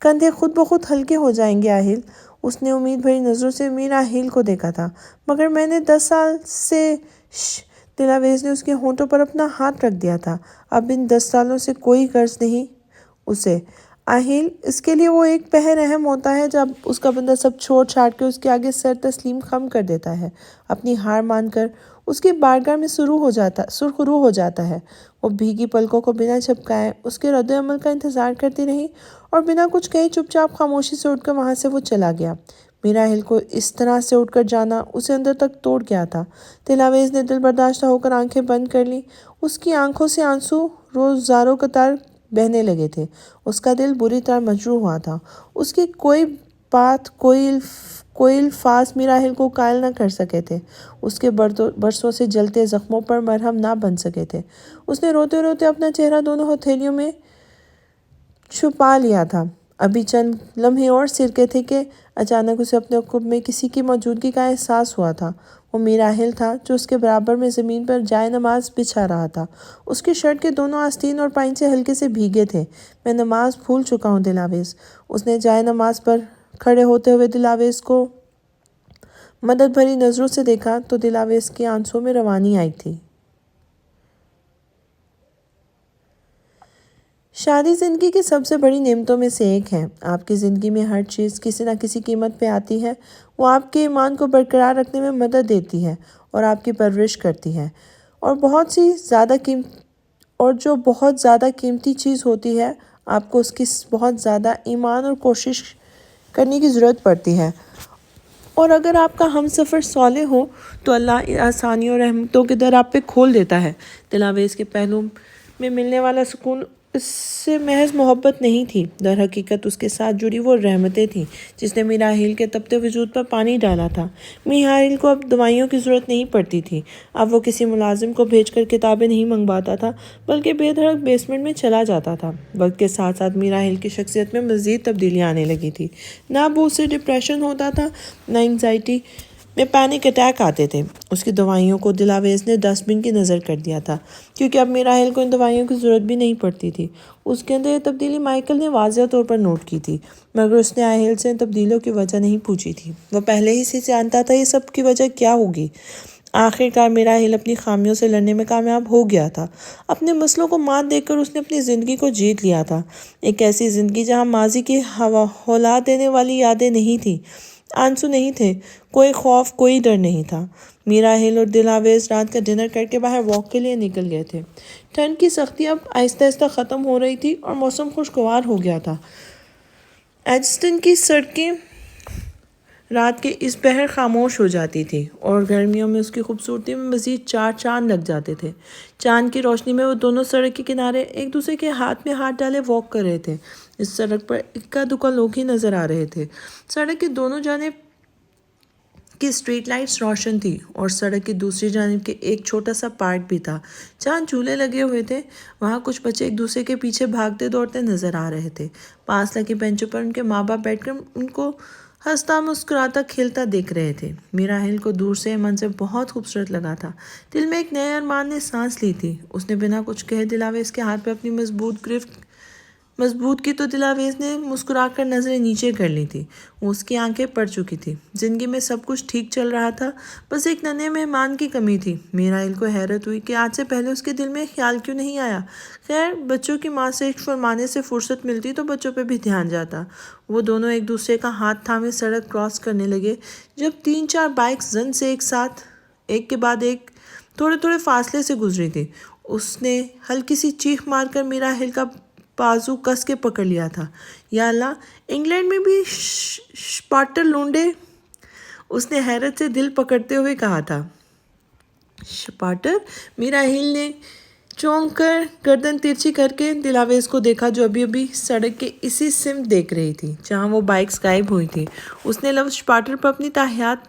کندھے خود بخود ہلکے ہو جائیں گے آہل۔ اس نے امید بھری نظروں سے میراحیل کو دیکھا تھا۔ مگر میں نے 10 سال سے دلاویز نے اس کے ہونٹوں پر اپنا ہاتھ رکھ دیا تھا۔ اب ان 10 سالوں سے کوئی غرض نہیں اسے آہل، اس کے لیے وہ ایک پہر اہم ہوتا ہے جب اس کا بندہ سب چھوڑ چھاڑ کے اس کے آگے سر تسلیم خم کر دیتا ہے، اپنی ہار مان کر اس کی بارگاہ میں سرخرو ہو جاتا ہے۔ وہ بھیگی پلکوں کو بنا جھپکائے اس کے رد عمل کا انتظار کرتی رہی اور بنا کچھ کہے چپ چاپ خاموشی سے اٹھ کر وہاں سے وہ چلا گیا۔ میراحیل کو اس طرح سے اٹھ کر جانا اسے اندر تک توڑ گیا تھا۔ دلاویز نے دل برداشتہ ہو کر آنکھیں بند کر لیں۔ اس کی آنکھوں سے آنسو روزاروں قطار بہنے لگے تھے۔ اس کا دل بری طرح مجروح ہوا تھا۔ اس کی کوئی بات، کوئی الفاظ میراحیل کو قائل نہ کر سکے تھے، اس کے برسوں سے جلتے زخموں پر مرہم نہ بن سکے تھے۔ اس نے روتے روتے اپنا چہرہ دونوں ہتھیلیوں میں چھپا لیا تھا۔ ابھی چند لمحے اور سرکے تھے کہ اچانک اسے اپنے قرب میں کسی کی موجودگی کا احساس ہوا تھا۔ وہ میر راحیل تھا جو اس کے برابر میں زمین پر جائے نماز بچھا رہا تھا۔ اس کی شرٹ کے دونوں آستین اور پائنچے ہلکے سے بھیگے تھے۔ میں نماز بھول چکا ہوں دلاویز۔ اس نے جائے نماز پر کھڑے ہوتے ہوئے دلاویز کو مدد بھری نظروں سے دیکھا تو دلاویز کی آنسوں میں روانی آئی تھی۔ شادی زندگی کی سب سے بڑی نعمتوں میں سے ایک ہے۔ آپ کی زندگی میں ہر چیز کسی نہ کسی قیمت پہ آتی ہے۔ وہ آپ کے ایمان کو برقرار رکھنے میں مدد دیتی ہے اور آپ کی پرورش کرتی ہے، اور جو بہت زیادہ قیمتی چیز ہوتی ہے، آپ کو اس کی بہت زیادہ ایمان اور کوشش کرنے کی ضرورت پڑتی ہے۔ اور اگر آپ کا ہم سفر صالح ہو تو اللہ آسانیوں اور رحمتوں کے در آپ پہ کھول دیتا ہے۔ دلاویز کے پہلو میں ملنے والا سکون اس سے محض محبت نہیں تھی، در حقیقت اس کے ساتھ جڑی وہ رحمتیں تھیں جس نے میر راحیل کے تپتے وجود پر پانی ڈالا تھا۔ میر راحیل کو اب دوائیوں کی ضرورت نہیں پڑتی تھی۔ اب وہ کسی ملازم کو بھیج کر کتابیں نہیں منگواتا تھا بلکہ بے دھڑک بیسمنٹ میں چلا جاتا تھا۔ وقت کے ساتھ ساتھ میر راحیل کی شخصیت میں مزید تبدیلیاں آنے لگی تھی۔ نہ اب اسے ڈپریشن ہوتا تھا، نہ انگزائٹی میں پینک اٹیک آتے تھے۔ اس کی دوائیوں کو دلاویز نے ڈسٹ بن کی نظر کر دیا تھا، کیونکہ اب میر راحیل کو ان دوائیوں کی ضرورت بھی نہیں پڑتی تھی۔ اس کے اندر یہ تبدیلی مائیکل نے واضح طور پر نوٹ کی تھی، مگر اس نے راحیل سے ان تبدیلیوں کی وجہ نہیں پوچھی تھی۔ وہ پہلے ہی سے جانتا تھا یہ سب کی وجہ کیا ہوگی۔ آخر کار میر راحیل اپنی خامیوں سے لڑنے میں کامیاب ہو گیا تھا۔ اپنے مسئلوں کو مات دے کر اس نے اپنی زندگی کو جیت لیا تھا، ایک ایسی زندگی جہاں ماضی کی ہلا دینے والی یادیں نہیں تھیں، آنسو نہیں تھے، کوئی خوف، کوئی ڈر نہیں تھا۔ میر راحیل اور دلاویز رات کا ڈنر کر کے باہر واک کے لیے نکل گئے تھے۔ ٹھنڈ کی سختی اب آہستہ آہستہ ختم ہو رہی تھی اور موسم خوشگوار ہو گیا تھا۔ ایجسٹن کی سڑکیں رات کے اس پہر خاموش ہو جاتی تھی اور گرمیوں میں اس کی خوبصورتی میں مزید 4 چاند لگ جاتے تھے۔ چاند کی روشنی میں وہ دونوں سڑک کے کنارے ایک دوسرے کے ہاتھ میں ہاتھ ڈالے واک کر رہے تھے۔ اس سڑک پر اکا دکا لوگ ہی نظر آ رہے تھے۔ سڑک کے دونوں جانب کی اسٹریٹ لائٹس روشن تھی اور سڑک کی دوسری جانب کے ایک چھوٹا سا پارک بھی تھا جہاں جھولے لگے ہوئے تھے۔ وہاں کچھ بچے ایک دوسرے کے پیچھے بھاگتے دوڑتے نظر آ رہے تھے۔ پاس لگی بینچوں پر ان کے ماں باپ بیٹھ کر ان کو ہنستا مسکراتا کھیلتا دیکھ رہے تھے۔ میر راحیل کو دور سے یہ منظر بہت خوبصورت لگا تھا۔ دل میں ایک نئے ارمان نے سانس لی تھی۔ اس نے بنا کچھ کہے دلاویز کے ہاتھ پہ اپنی مضبوط گرفت کی تو دلاویز نے مسکرا کر نظریں نیچے کر لی تھی۔ اس کی آنکھیں پڑ چکی تھی۔ زندگی میں سب کچھ ٹھیک چل رہا تھا، بس ایک ننھے مہمان کی کمی تھی۔ میر راحیل کو حیرت ہوئی کہ آج سے پہلے اس کے دل میں خیال کیوں نہیں آیا۔ خیر، بچوں کی ماں سے فرمانے سے فرصت ملتی تو بچوں پہ بھی دھیان جاتا۔ وہ دونوں ایک دوسرے کا ہاتھ تھامے سڑک کراس کرنے لگے جب 3-4 بائکس زن سے ایک ساتھ ایک کے بعد ایک تھوڑے تھوڑے فاصلے سے گزری تھی۔ اس نے ہلکی سی چیخ مار کر میر راحیل کا بازو کس کے پکڑ لیا تھا۔ یا اللہ، انگلینڈ میں بھی شپاٹر لونڈے، اس نے حیرت سے دل پکڑتے ہوئے کہا تھا۔ شپاٹر؟ میر راحیل نے چونک کر گردن ترچھی کر کے دلاویز کو دیکھا جو ابھی ابھی سڑک کے اسی سمت دیکھ رہی تھی جہاں وہ بائکس غائب ہوئی تھی۔ اس نے لفظ شپاٹر پر اپنی تاحیات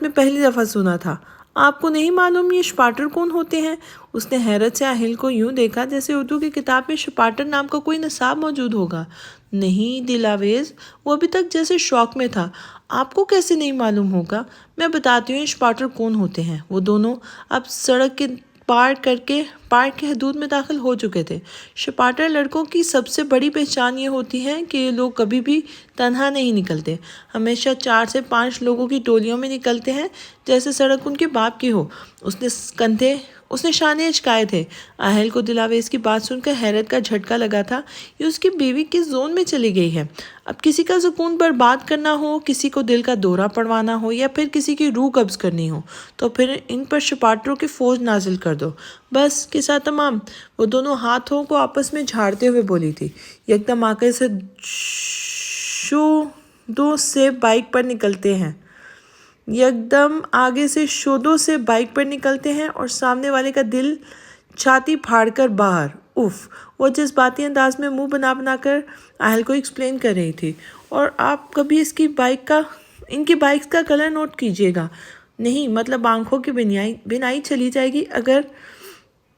میں پہلی دفعہ سنا تھا۔ آپ کو نہیں معلوم یہ شپاٹر کون ہوتے ہیں؟ اس نے حیرت سے راحیل کو یوں دیکھا جیسے اردو کی کتاب میں شپاٹر نام کا کوئی نصاب موجود ہوگا۔ نہیں دلاویز، وہ ابھی تک جیسے شوق میں تھا۔ آپ کو کیسے نہیں معلوم ہوگا؟ میں بتاتی ہوں یہ شپاٹر کون ہوتے ہیں۔ وہ دونوں اب سڑک کے پارک کے حدود میں داخل ہو چکے تھے۔ شپاٹر لڑکوں کی سب سے بڑی پہچان یہ ہوتی ہے کہ یہ لوگ کبھی بھی تنہا نہیں نکلتے، ہمیشہ 4 سے 5 لوگوں کی ٹولیوں میں نکلتے ہیں، جیسے سڑک ان کے باپ کی ہو۔ اس نے شانے اچکائے تھے۔ راحیل کو دلاویز کی بات سن کر حیرت کا جھٹکا لگا تھا۔ یہ اس کی بیوی کس زون میں چلی گئی ہے؟ اب کسی کا سکون برباد کرنا ہو، کسی کو دل کا دورہ پڑوانا ہو یا پھر کسی کی روح قبض کرنی ہو تو پھر ان پر شپاٹروں کی فوج نازل کر دو، بس قصہ تمام۔ وہ دونوں ہاتھوں کو آپس میں جھاڑتے ہوئے بولی تھی۔ یکدم آگے سے شودوں سے بائک پر نکلتے ہیں اور سامنے والے کا دل چھاتی پھاڑ کر باہر۔ اف! وہ جذباتی انداز میں منہ بنا کر راحیل کو ایکسپلین کر رہی تھی۔ اور آپ کبھی ان کی بائکس کا کلر نوٹ کیجیے گا۔ نہیں، مطلب آنکھوں کی بینائی چلی جائے گی اگر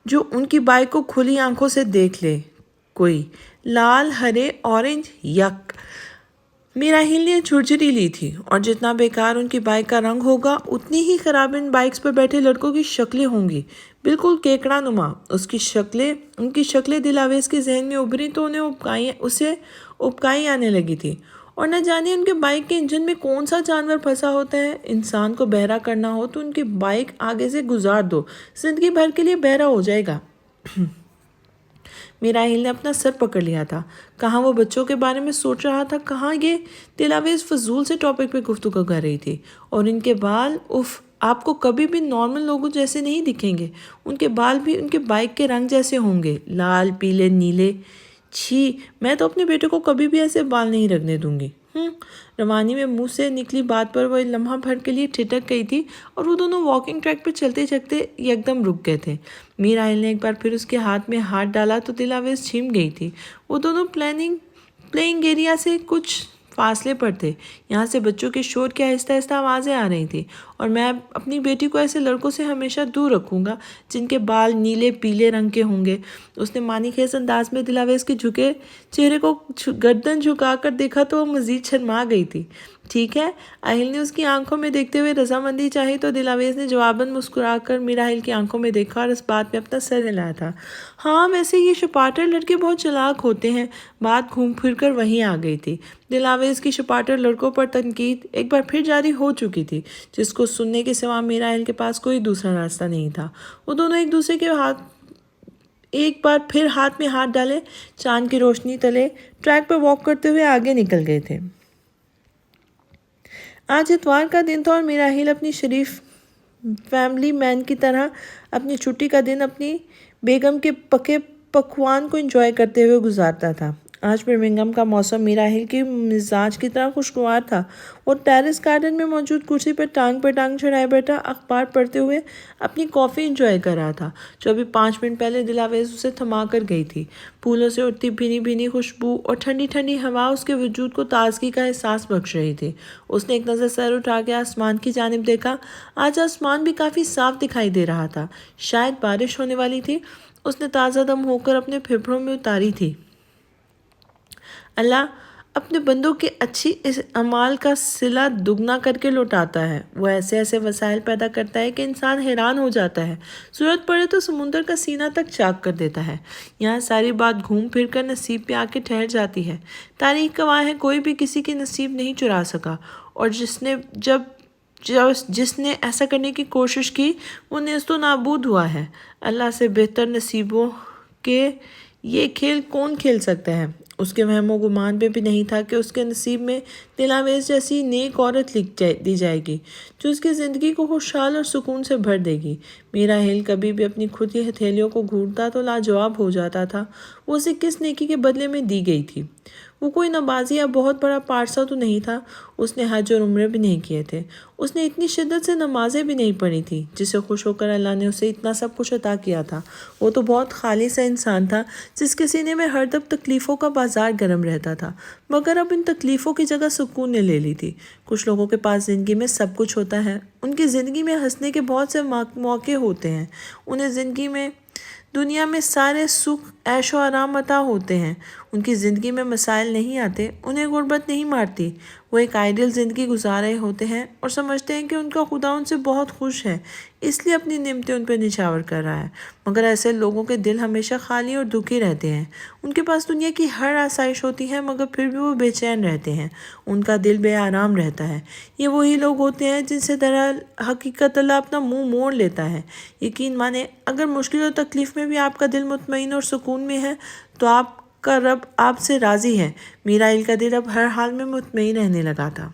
جو ان کی بائک کو کھلی آنکھوں سے دیکھ لے کوئی۔ لال، ہرے، اورنج، یک! میراحیل نے چھرچھری لی تھی اور جتنا بیکار ان کی بائک کا رنگ ہوگا اتنی ہی خراب ان بائکس پر بیٹھے لڑکوں کی شکلیں ہوں گی، بالکل کیکڑا نما۔ ان کی شکلیں دل آویز کے ذہن میں ابھری تو اسے ابکائی آنے لگی تھی، اور نہ جانے ان کے بائک کے انجن میں کون سا جانور پھنسا ہوتا ہے۔ انسان کو بہرا کرنا ہو تو ان کی بائک آگے سے گزار دو، زندگی بھر کے لیے بہرا ہو جائے گا۔ میراحیل نے اپنا سر پکڑ لیا تھا، کہاں وہ بچوں کے بارے میں سوچ رہا تھا، کہاں یہ دل آویز فضول سے ٹاپک پہ گفتگو کر رہی تھی۔ اور ان کے بال، اف، آپ کو کبھی بھی نارمل لوگوں جیسے نہیں دکھیں گے۔ ان کے بال بھی ان کے بائک کے رنگ جیسے ہوں گے، لال، پیلے، نیلے۔ چھی، میں تو اپنے بیٹے کو کبھی بھی ایسے بال نہیں رکھنے دوں گی۔ روانی میں منہ سے نکلی بات پر وہ لمحہ بھر کے لیے ٹھٹک گئی تھی، اور وہ دونوں واکنگ ٹریک پہ چلتے چلتے یکدم رک گئے تھے۔ میراحیل نے ایک بار پھر اس کے ہاتھ میں ہاتھ ڈالا تو دل آویز چھم گئی تھی۔ وہ دونوں پلینگ ایریا سے کچھ فاصلے پر تھے، یہاں سے بچوں کے شور کی آہستہ آہستہ آوازیں آ رہی تھیں، اور میں اپنی بیٹی کو ایسے لڑکوں سے ہمیشہ دور رکھوں گا جن کے بال نیلے پیلے رنگ کے ہوں گے۔ اس نے معنی خیز انداز میں دل آویز کے جھکے چہرے کو گردن جھکا کر دیکھا تو وہ مزید شرما گئی تھی۔ ٹھیک ہے، آہل نے اس کی آنکھوں میں دیکھتے ہوئے رضامندی چاہی تو دل آویز نے جواباً مسکرا کر میراحیل کی آنکھوں میں دیکھا اور اس بات میں اپنا سر ہلایا تھا۔ ہاں، ویسے یہ شپاٹر لڑکے بہت چلاک ہوتے ہیں۔ بات گھوم پھر کر وہیں آ گئی تھی۔ دل آویز کی شپاٹر لڑکوں پر تنقید ایک بار پھر جاری ہو چکی تھی، جس کو سننے کے سوا میراحیل کے پاس کوئی دوسرا راستہ نہیں تھا۔ وہ دونوں ایک دوسرے کے ایک بار پھر ہاتھ میں ہاتھ ڈالے چاند کی روشنی تلے ٹریک پر واک کرتے ہوئے آگے نکل گئے تھے۔ آج اتوار کا دن تھا اور میراحیل اپنی شریف فیملی مین کی طرح اپنی چھٹی کا دن اپنی بیگم کے پکے پکوان کو انجوائے کرتے ہوئے گزارتا تھا۔ آج برمنگھم کا موسم میراحیل کی مزاج کی طرح خوشگوار تھا۔ وہ ٹیرس گارڈن میں موجود کرسی پر ٹانگ چڑھائے بیٹھا اخبار پڑھتے ہوئے اپنی کافی انجوائے کر رہا تھا، جو ابھی 5 منٹ پہلے دل آویز اسے تھما کر گئی تھی۔ پھولوں سے اٹھتی بھینی بھینی خوشبو اور ٹھنڈی ٹھنڈی ہوا اس کے وجود کو تازگی کا احساس بخش رہی تھی۔ اس نے ایک نظر سر اٹھا کے آسمان کی جانب دیکھا۔ آج آسمان بھی کافی صاف دکھائی دے رہا تھا، شاید بارش ہونے والی تھی۔ اس نے تازہ دم ہو کر اپنے پھیپھڑوں میں اتاری تھی۔ اللہ اپنے بندوں کے اچھی اعمال کا صلہ دگنا کر کے لوٹاتا ہے۔ وہ ایسے ایسے وسائل پیدا کرتا ہے کہ انسان حیران ہو جاتا ہے۔ ضرورت پڑے تو سمندر کا سینہ تک چاک کر دیتا ہے۔ یہاں ساری بات گھوم پھر کر نصیب پہ آ کے ٹھہر جاتی ہے۔ تاریخ گواہ ہے، کوئی بھی کسی کی نصیب نہیں چرا سکا، اور جس نے ایسا کرنے کی کوشش کی وہ نیست و نابود ہوا ہے۔ اللہ سے بہتر نصیبوں کے یہ کھیل کون کھیل سکتا ہے؟ اس کے وہم و گمان میں بھی نہیں تھا کہ اس کے نصیب میں دل آویز جیسی نیک عورت لکھ دی جائے گی، جو اس کی زندگی کو خوشحال اور سکون سے بھر دے گی۔ میراحیل کبھی بھی اپنی خود کی ہتھیلیوں کو گھونٹتا تو لاجواب ہو جاتا تھا، وہ اسے کس نیکی کے بدلے میں دی گئی تھی۔ وہ کوئی نبازی یا بہت بڑا پارسا تو نہیں تھا، اس نے حج اور عمرے بھی نہیں کیے تھے، اس نے اتنی شدت سے نمازیں بھی نہیں پڑھی تھی جس سے خوش ہو کر اللہ نے اسے اتنا سب کچھ عطا کیا تھا۔ وہ تو بہت خالص سا انسان تھا جس کے سینے میں ہر دم تکلیفوں کا بازار گرم رہتا تھا، مگر اب ان تکلیفوں کی جگہ سکون نے لے لی تھی۔ کچھ لوگوں کے پاس زندگی میں سب کچھ ہوتا ہے، ان کی زندگی میں ہنسنے کے بہت سے موقع ہوتے ہیں، انہیں دنیا میں سارے سکھ عیش و آرام عطا ہوتے ہیں، ان کی زندگی میں مسائل نہیں آتے، انہیں غربت نہیں مارتی۔ وہ ایک آئیڈیل زندگی گزار رہے ہوتے ہیں اور سمجھتے ہیں کہ ان کا خدا ان سے بہت خوش ہے، اس لیے اپنی نعمتیں ان پہ نچھاور کر رہا ہے۔ مگر ایسے لوگوں کے دل ہمیشہ خالی اور دکھی رہتے ہیں۔ ان کے پاس دنیا کی ہر آسائش ہوتی ہے، مگر پھر بھی وہ بے چین رہتے ہیں، ان کا دل بے آرام رہتا ہے۔ یہ وہی لوگ ہوتے ہیں جن سے در حقیقت اللہ اپنا منہ موڑ لیتا ہے۔ یقین مانیں، اگر مشکل اور تکلیف میں بھی آپ کا دل مطمئن اور سکون میں ہے تو آپ کا رب آپ سے راضی ہے۔ میراحیل کا دل اب ہر حال میں مطمئن رہنے لگا تھا۔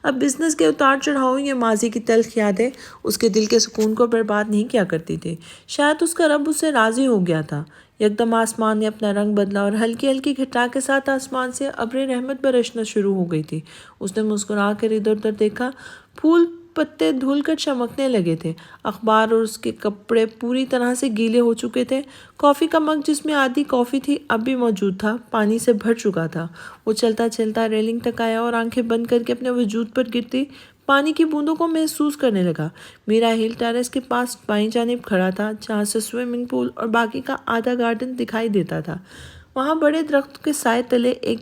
اب بزنس کے اتار چڑھاؤ یا ماضی کی تلخ یادیں اس کے دل کے سکون کو برباد نہیں کیا کرتی تھی۔ شاید اس کا رب اس سے راضی ہو گیا تھا۔ یکدم آسمان نے اپنا رنگ بدلا اور ہلکی ہلکی گھٹا کے ساتھ آسمان سے ابر رحمت برسنا شروع ہو گئی تھی۔ اس نے مسکرا کر ادھر ادھر دیکھا، پھول پتے دھل کر چمکنے لگے تھے، اخبار اور اس کے کپڑے پوری طرح سے گیلے ہو چکے تھے۔ کافی کا مگ جس میں آدھی کافی تھی اب بھی موجود تھا، پانی سے بھر چکا تھا۔ وہ چلتا چلتا ریلنگ تک آیا اور آنکھیں بند کر کے اپنے وجود پر گرتی پانی کی بوندوں کو محسوس کرنے لگا۔ میراحیل ٹیرس کے پاس بائیں جانب کھڑا تھا، جہاں سے سوئمنگ پول اور باقی کا آدھا گارڈن دکھائی دیتا تھا۔ وہاں بڑے درخت کے سائے تلے ایک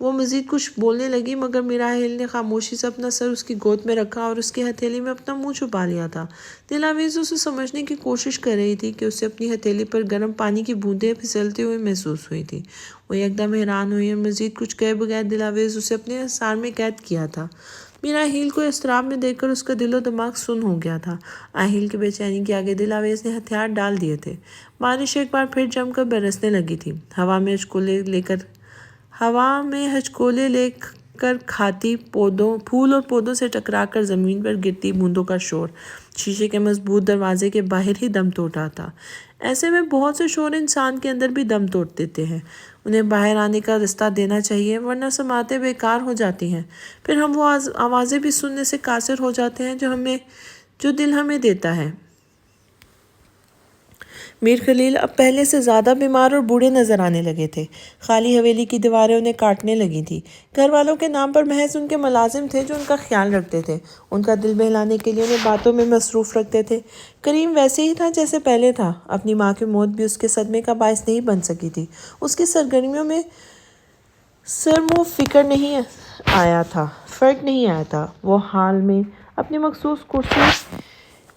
وہ مزید کچھ بولنے لگی مگر میراحیل نے خاموشی سے اپنا سر اس کی گود میں رکھا اور اس کی ہتھیلی میں اپنا منہ چھپا لیا تھا۔ دلاویز اسے سمجھنے کی کوشش کر رہی تھی کہ اسے اپنی ہتھیلی پر گرم پانی کی بوندیں پھسلتے ہوئے محسوس ہوئی تھی۔ وہ یکدم حیران ہوئی اور مزید کچھ کہے بغیر دلاویز اسے اپنے احسار میں قید کیا تھا۔ میراحیل کو اضطراب میں دیکھ کر اس کا دل و دماغ سن ہو گیا تھا۔ آہیل کی بے چینی کے آگے دلاویز نے ہتھیار ڈال دیے تھے۔ بارش ایک بار پھر جم کر برسنے لگی تھی۔ ہوا میں ہچکولے لے کر کھاتی پھول اور پودوں سے ٹکرا کر زمین پر گرتی بوندوں کا شور شیشے کے مضبوط دروازے کے باہر ہی دم توڑ تھا۔ ایسے میں بہت سے شور انسان کے اندر بھی دم توڑ دیتے ہیں۔ انہیں باہر آنے کا رستہ دینا چاہیے ورنہ سماعتیں بیکار ہو جاتی ہیں۔ پھر ہم وہ آوازیں بھی سننے سے قاصر ہو جاتے ہیں جو دل ہمیں دیتا ہے۔ میر خلیل اب پہلے سے زیادہ بیمار اور بوڑھے نظر آنے لگے تھے۔ خالی حویلی کی دیواریں انہیں کاٹنے لگی تھیں۔ گھر والوں کے نام پر محض ان کے ملازم تھے جو ان کا خیال رکھتے تھے، ان کا دل بہلانے کے لیے انہیں باتوں میں مصروف رکھتے تھے۔ کریم ویسے ہی تھا جیسے پہلے تھا۔ اپنی ماں کی موت بھی اس کے صدمے کا باعث نہیں بن سکی تھی۔ اس کی سرگرمیوں میں فرق نہیں آیا تھا۔ وہ حال میں اپنی مخصوص کرسی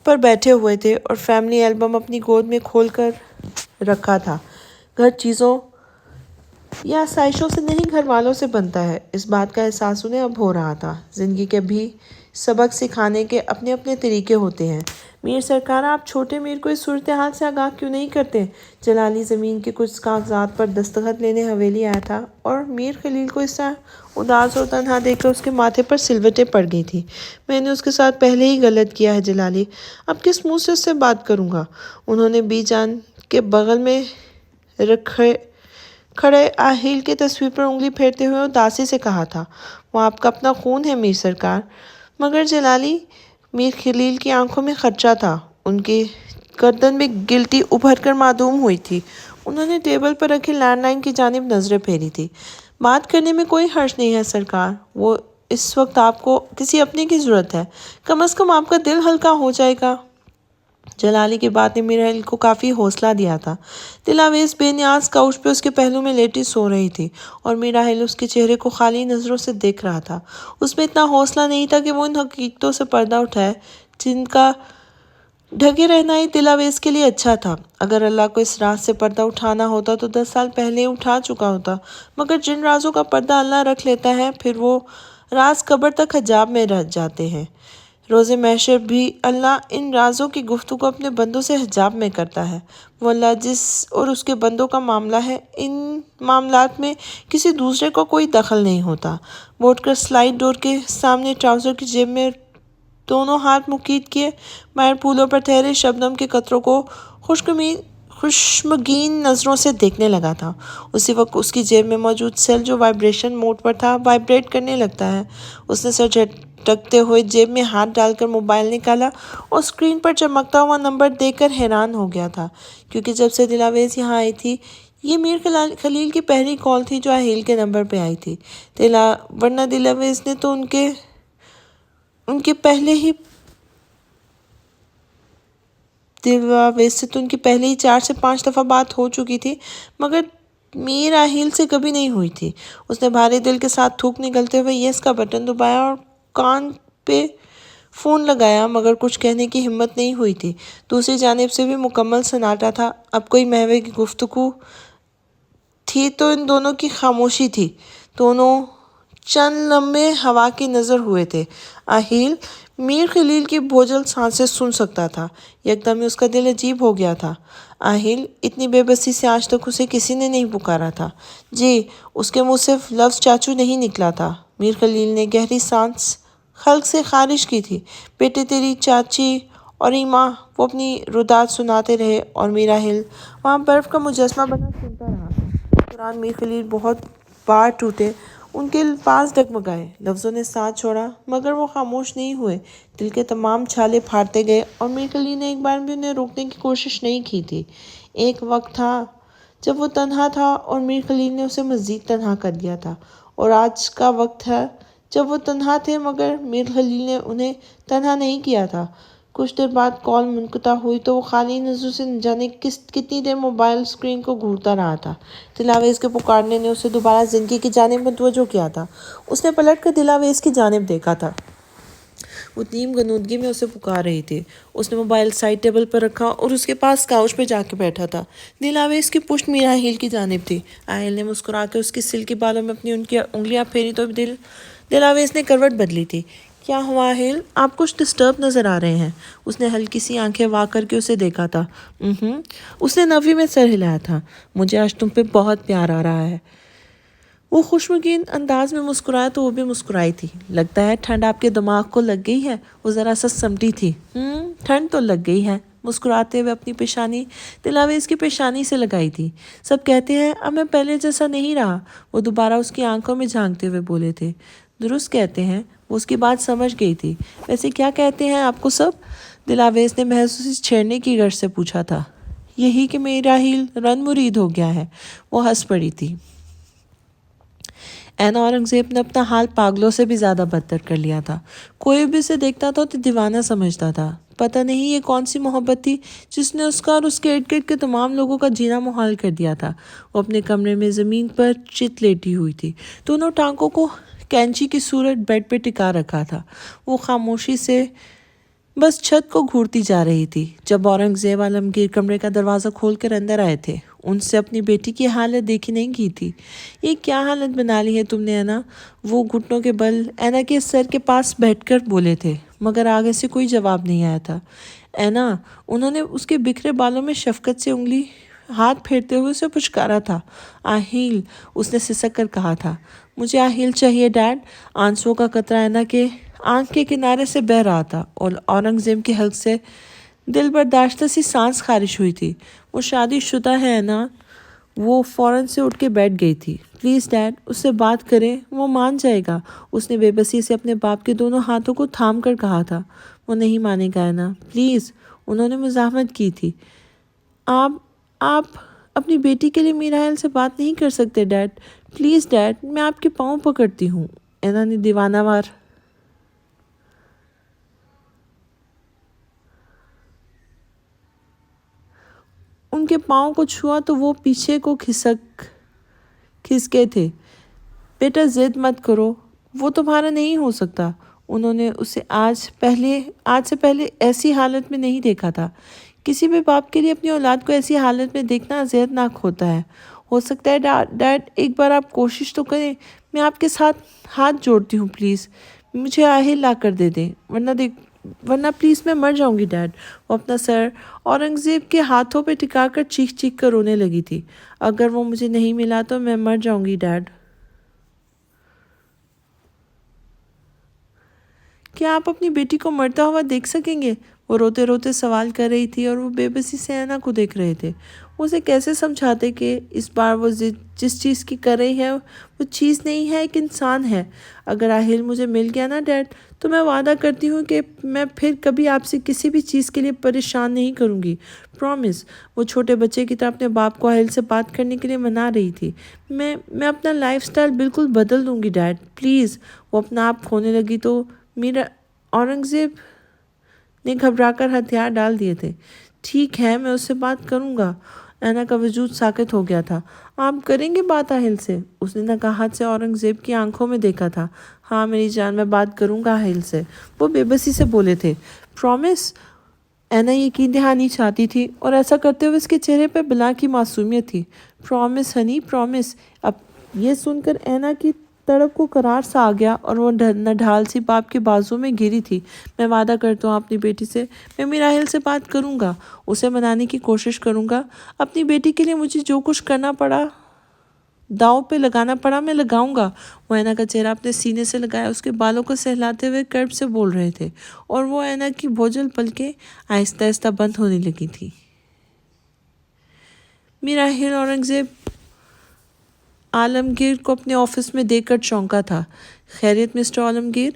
پر بیٹھے ہوئے تھے اور فیملی البم اپنی گود میں کھول کر رکھا تھا۔ گھر چیزوں یا آسائشوں سے نہیں گھر والوں سے بنتا ہے، اس بات کا احساس انہیں اب ہو رہا تھا۔ زندگی کے بھی سبق سکھانے کے اپنے اپنے طریقے ہوتے ہیں۔ میر سرکار، آپ چھوٹے میر کو اس صورتحال سے آگاہ کیوں نہیں کرتے؟ جلالی زمین کے کچھ کاغذات پر دستخط لینے حویلی آیا تھا اور میر خلیل کو اس طرح اداس اور تنہا دیکھ کر اس کے ماتھے پر سلوٹیں پڑ گئی تھیں۔ میں نے اس کے ساتھ پہلے ہی غلط کیا ہے جلالی، اب کس منہ سے اس سے بات کروں گا؟ انہوں نے بی جان کے بغل میں کھڑے آہیل کی تصویر پر انگلی پھیرتے ہوئے اداسی سے کہا تھا۔ وہ آپ کا اپنا خون ہے میر سرکار۔ مگر جلالی، میر خلیل کی آنکھوں میں خدشہ تھا، ان کی گردن میں گلٹی ابھر کر معدوم ہوئی تھی۔ انہوں نے ٹیبل پر رکھے لینڈ لائن کی جانب نظریں پھیری تھی۔ بات کرنے میں کوئی حرج نہیں ہے سرکار، وہ اس وقت آپ کو کسی اپنے کی ضرورت ہے، کم از کم آپ کا دل ہلکا ہو جائے گا۔ جلالی کی بات نے میراحیل کو کافی حوصلہ دیا تھا۔ دلاویز بے نیاز کاؤچ پہ اس کے پہلو میں لیٹی سو رہی تھی اور میراحیل اس کے چہرے کو خالی نظروں سے دیکھ رہا تھا۔ اس میں اتنا حوصلہ نہیں تھا کہ وہ ان حقیقتوں سے پردہ اٹھائے جن کا ڈھکے رہنا ہی دلاویز کے لیے اچھا تھا۔ اگر اللہ کو اس راز سے پردہ اٹھانا ہوتا تو 10 سال پہلے اٹھا چکا ہوتا، مگر جن رازوں کا پردہ اللہ رکھ لیتا ہے پھر وہ راز قبر تک حجاب میں رہ جاتے ہیں۔ روز محشر بھی اللہ ان رازوں کی گفتگو اپنے بندوں سے حجاب میں کرتا ہے۔ وہ اللہ جس اور اس کے بندوں کا معاملہ ہے، ان معاملات میں کسی دوسرے کو کوئی دخل نہیں ہوتا۔ وہ اٹھ کر سلائڈ ڈور کے سامنے ٹراؤزر کی جیب میں دونوں ہاتھ مقید کیے باہر پھولوں پر ٹھہرے شبنم کے قطروں کو خشمگین نظروں سے دیکھنے لگا تھا۔ اسی وقت اس کی جیب میں موجود سیل جو وائبریشن موڈ پر تھا وائبریٹ کرنے لگتا ہے۔ اس نے سر جھٹکتے ہوئے جیب میں ہاتھ ڈال کر موبائل نکالا اور اسکرین پر چمکتا ہوا نمبر دیکھ کر حیران ہو گیا تھا، کیونکہ جب سے دلاویز یہاں آئی تھی یہ میر خلیل کی پہلی کال تھی جو آہیل کے نمبر پہ آئی تھی، ورنہ دلاویز سے تو ان کی پہلے ہی 4 سے 5 دفعہ بات ہو چکی تھی، مگر میر آہیل سے کبھی نہیں ہوئی تھی۔ اس نے بھاری دل کے ساتھ تھوک نگلتے ہوئے یس کا بٹن دبایا اور کان پہ فون لگایا، مگر کچھ کہنے کی ہمت نہیں ہوئی تھی۔ دوسری جانب سے بھی مکمل سناٹا تھا۔ اب کوئی محور کی گفتگو تھی تو ان دونوں کی خاموشی تھی۔ دونوں چند لمحے ہوا کی نظر ہوئے تھے۔ آہیل میر خلیل کی بوجھل سانسیں سن سکتا تھا۔ یکدم اس کا دل عجیب ہو گیا تھا۔ آہیل، اتنی بے بسی سے آج تک اسے کسی نے نہیں پکارا تھا۔ جی، اس کے منہ سے لفظ چاچو نہیں نکلا تھا۔ میر خلیل نے گہری سانس خلق سے خارج کی تھی۔ بیٹے، تیری چاچی اور ایماں، وہ اپنی روداد سناتے رہے اور میراحیل وہاں برف کا مجسمہ بنا سنتا رہا۔ اس دوران میر خلیل بہت بار ٹوٹے، ان کے الفاظ ڈگمگائے، لفظوں نے ساتھ چھوڑا، مگر وہ خاموش نہیں ہوئے۔ دل کے تمام چھالے پھاڑتے گئے اور میر خلیل نے ایک بار بھی انہیں روکنے کی کوشش نہیں کی تھی۔ ایک وقت تھا جب وہ تنہا تھا اور میر خلیل نے اسے مزید تنہا کر دیا تھا، اور آج کا وقت ہے جب وہ تنہا تھے مگر میر خلیل نے انہیں تنہا نہیں کیا تھا۔ کچھ دیر بعد کال منقطع ہوئی تو وہ خالی نظروں سے نہ جانے کتنی دیر موبائل اسکرین کو گھورتا رہا تھا۔ دلاویز کے پکارنے نے اسے دوبارہ زندگی کی جانب متوجہ کیا تھا۔ اس نے پلٹ کر دلاویز کی جانب دیکھا تھا۔ وہ نیم غنودگی میں اسے پکار رہی تھی۔ اس نے موبائل سائڈ ٹیبل پر رکھا اور اس کے پاس کاؤچ پہ جا کے بیٹھا تھا۔ دلاویز کی پشت میرا ہیل کی جانب تھی۔ آہل نے مسکرا کے اس کی سلکی بالوں میں اپنی انگلیاں پھیری تو دلاویز نے کروٹ بدلی تھی۔ کیا ہوا آہل؟ آپ کچھ ڈسٹرب نظر آ رہے ہیں۔ اس نے ہلکی سی آنکھیں وا کر کے اسے دیکھا تھا۔ اس نے نفی میں سر ہلایا تھا۔ مجھے آج تم پہ بہت پیار آ رہا ہے۔ وہ خوشمگین انداز میں مسکرایا تو وہ بھی مسکرائی تھی۔ لگتا ہے ٹھنڈ آپ کے دماغ کو لگ گئی ہے۔ وہ ذرا سا سمٹی تھی۔ ٹھنڈ تو لگ گئی ہے، مسکراتے ہوئے اپنی پیشانی دلاویز کی پیشانی سے لگائی تھی۔ سب کہتے ہیں اب میں پہلے جیسا نہیں رہا۔ وہ دوبارہ اس کی آنکھوں میں جھانکتے ہوئے بولے تھے۔ درست کہتے ہیں۔ وہ اس کی بات سمجھ گئی تھی۔ ویسے کیا کہتے ہیں آپ کو سب؟ دلاویز نے محض چھیڑنے کی غرض سے پوچھا تھا۔ یہی کہ میرا ہیل رن مرید ہو گیا ہے۔ وہ ہنس پڑی تھی۔ اینا اورنگزیب نے اپنا حال پاگلوں سے بھی زیادہ بدتر کر لیا تھا۔ کوئی بھی اسے دیکھتا تھا تو دیوانہ سمجھتا تھا۔ پتہ نہیں یہ کون سی محبت تھی جس نے اس کا اور اس کے ارد گرد کے تمام لوگوں کا جینا محال کر دیا تھا۔ وہ اپنے کمرے میں زمین پر چت لیٹی ہوئی تھی، دونوں ٹانگوں کو کینچی کی صورت بیڈ پہ ٹکا رکھا تھا۔ وہ خاموشی سے بس چھت کو گھورتی جا رہی تھی جب اورنگزیب عالمگیر کمرے کا دروازہ کھول کر اندر آئے تھے۔ ان سے اپنی بیٹی کی حالت دیکھی نہیں کی تھی۔ یہ کیا حالت بنا لی ہے تم نے اینا؟ وہ گھٹنوں کے بل اینا کے سر کے پاس بیٹھ کر بولے تھے، مگر آگے سے کوئی جواب نہیں آیا تھا۔ اینا، انہوں نے اس کے بکھرے بالوں میں شفقت سے انگلی ہاتھ پھیرتے ہوئے اسے پچکارا تھا۔ آہیل، اس نے سسک کر کہا تھا۔ مجھے آہیل چاہیے ڈیڈ۔ آنسوؤں کا قطرہ اینا کے آنکھ کے کنارے سے بہہ رہا تھا اور اورنگزیب کے حلق سے دل برداشتہ سی سانس خارج ہوئی تھی۔ وہ شادی شدہ ہے اینا۔ وہ فوراً سے اٹھ کے بیٹھ گئی تھی۔ پلیز ڈیڈ، اس سے بات کریں، وہ مان جائے گا۔ اس نے بے بسی سے اپنے باپ کے دونوں ہاتھوں کو تھام کر کہا تھا۔ وہ نہیں مانے گا اینا، پلیز۔ انہوں نے مزاحمت کی تھی۔ آپ اپنی بیٹی کے لیے میراحل سے بات نہیں کر سکتے ڈیڈ؟ پلیز ڈیڈ، میں آپ کے پاؤں پکڑتی ہوں۔ اینا نے دیوانہ وار ان کے پاؤں کو چھوا تو وہ پیچھے کو کھسکے تھے۔ بیٹا ضد مت کرو، وہ تمہارا نہیں ہو سکتا۔ انہوں نے اسے آج سے پہلے ایسی حالت میں نہیں دیکھا تھا۔ کسی بھی باپ کے لیے اپنی اولاد کو ایسی حالت میں دیکھنا اذیتناک ہوتا ہے۔ ہو سکتا ہے ڈیڈ ایک بار آپ کوشش تو کریں، میں آپ کے ساتھ ہاتھ جوڑتی ہوں، پلیز مجھے آہل لا کر دے دیں، ورنہ پلیز میں مر جاؤں گی ڈیڈ۔ وہ اپنا سر اورنگزیب کے ہاتھوں پہ ٹکا کر چیخ چیخ کر رونے لگی تھی۔ اگر وہ مجھے نہیں ملا تو میں مر جاؤں گی ڈیڈ۔ کیا آپ اپنی بیٹی کو مرتا ہوا دیکھ سکیں گے؟ وہ روتے روتے سوال کر رہی تھی اور وہ بے بسی سے اینا کو دیکھ رہے تھے۔ وہ اسے کیسے سمجھاتے کہ اس بار وہ جس چیز کی کر رہی ہے وہ چیز نہیں ہے، ایک انسان ہے۔ اگر آہل مجھے مل گیا نا ڈیڈ، تو میں وعدہ کرتی ہوں کہ میں پھر کبھی آپ سے کسی بھی چیز کے لیے پریشان نہیں کروں گی، پرومس۔ وہ چھوٹے بچے کی طرح اپنے باپ کو آہل سے بات کرنے کے لیے منا رہی تھی۔ میں اپنا لائف سٹائل بالکل بدل دوں گی ڈیڈ، پلیز۔ وہ اپنا آپ کھونے لگی تو اورنگزیب نے گھبرا کر ہتھیار ڈال دیے تھے۔ ٹھیک ہے، میں اس سے بات کروں گا۔ اینا کا وجود ساکت ہو گیا تھا۔ آپ کریں گے بات آہل سے؟ اس نے نکاہت سے اورنگزیب کی آنکھوں میں دیکھا تھا۔ ہاں میری جان، میں بات کروں گا آہل سے، وہ بے بسی سے بولے تھے۔ پرومس؟ اینا یقین دہانی چاہتی تھی اور ایسا کرتے ہوئے اس کے چہرے پہ بلا کی معصومیت تھی۔ Promise honey, promise. اب یہ سن کر اینا کی تڑپ کو قرار سا آ گیا اور وہ نڈھال سی باپ کے بازو میں گری تھی۔ میں وعدہ کرتا ہوں اپنی بیٹی سے، میں میراحل سے بات کروں گا، اسے منانے کی کوشش کروں گا۔ اپنی بیٹی کے لیے مجھے جو کچھ کرنا پڑا، داؤ پہ لگانا پڑا، میں لگاؤں گا۔ وہ اینا کا چہرہ اپنے سینے سے لگایا اس کے بالوں کو سہلاتے ہوئے کرب سے بول رہے تھے اور وہ اینا کی بوجھل پلکیں آہستہ آہستہ بند ہونے لگی تھی۔ میراحل اورنگزیب عالمگیر کو اپنے آفس میں دیکھ کر چونکا تھا۔ خیریت مسٹر عالمگیر؟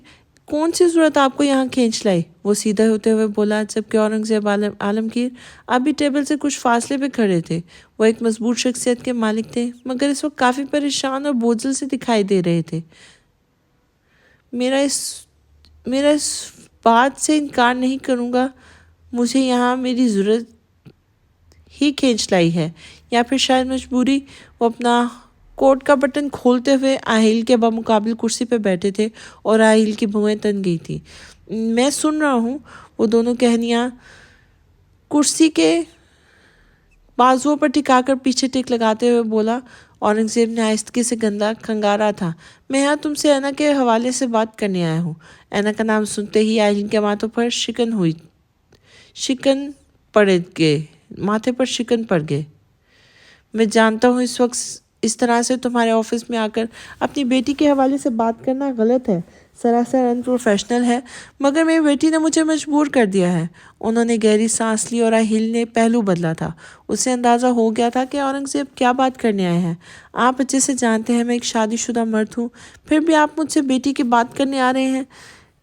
کون سی ضرورت آپ کو یہاں کھینچ لائی؟ وہ سیدھے ہوتے ہوئے بولا، جبکہ اورنگزیب عالمگیر ابھی ٹیبل سے کچھ فاصلے پہ کھڑے تھے۔ وہ ایک مضبوط شخصیت کے مالک تھے، مگر اس وقت کافی پریشان اور بوجھل سے دکھائی دے رہے تھے۔ میرا اس بات سے انکار نہیں کروں گا، مجھے یہاں میری ضرورت ہی کھینچ لائی ہے، یا پھر شاید مجبوری۔ وہ اپنا کوٹ کا بٹن کھولتے ہوئے آہیل کے بمقابل کرسی پہ بیٹھے تھے اور آہیل کی بھویں تن گئی تھی۔ میں سن رہا ہوں، وہ دونوں کہنیاں کرسی کے بازوؤں پر ٹکا کر پیچھے ٹک لگاتے ہوئے بولا۔ اورنگزیب نے آہستگی سے گندا کھنگارا تھا۔ میں یہاں تم سے اینا کے حوالے سے بات کرنے آیا ہوں۔ اینا کا نام سنتے ہی آہیل کے ماتھوں پر ماتھے پر شکن پڑ گئے۔ میں جانتا ہوں اس وقت اس طرح سے تمہارے آفس میں آ کر اپنی بیٹی کے حوالے سے بات کرنا غلط ہے، سراسر ان پروفیشنل ہے، مگر میری بیٹی نے مجھے مجبور کر دیا ہے۔ انہوں نے گہری سانس لی اور آہیل نے پہلو بدلا تھا۔ اسے اندازہ ہو گیا تھا کہ اورنگزیب کیا بات کرنے آئے ہیں۔ آپ اچھے سے جانتے ہیں میں ایک شادی شدہ مرد ہوں، پھر بھی آپ مجھ سے بیٹی کی بات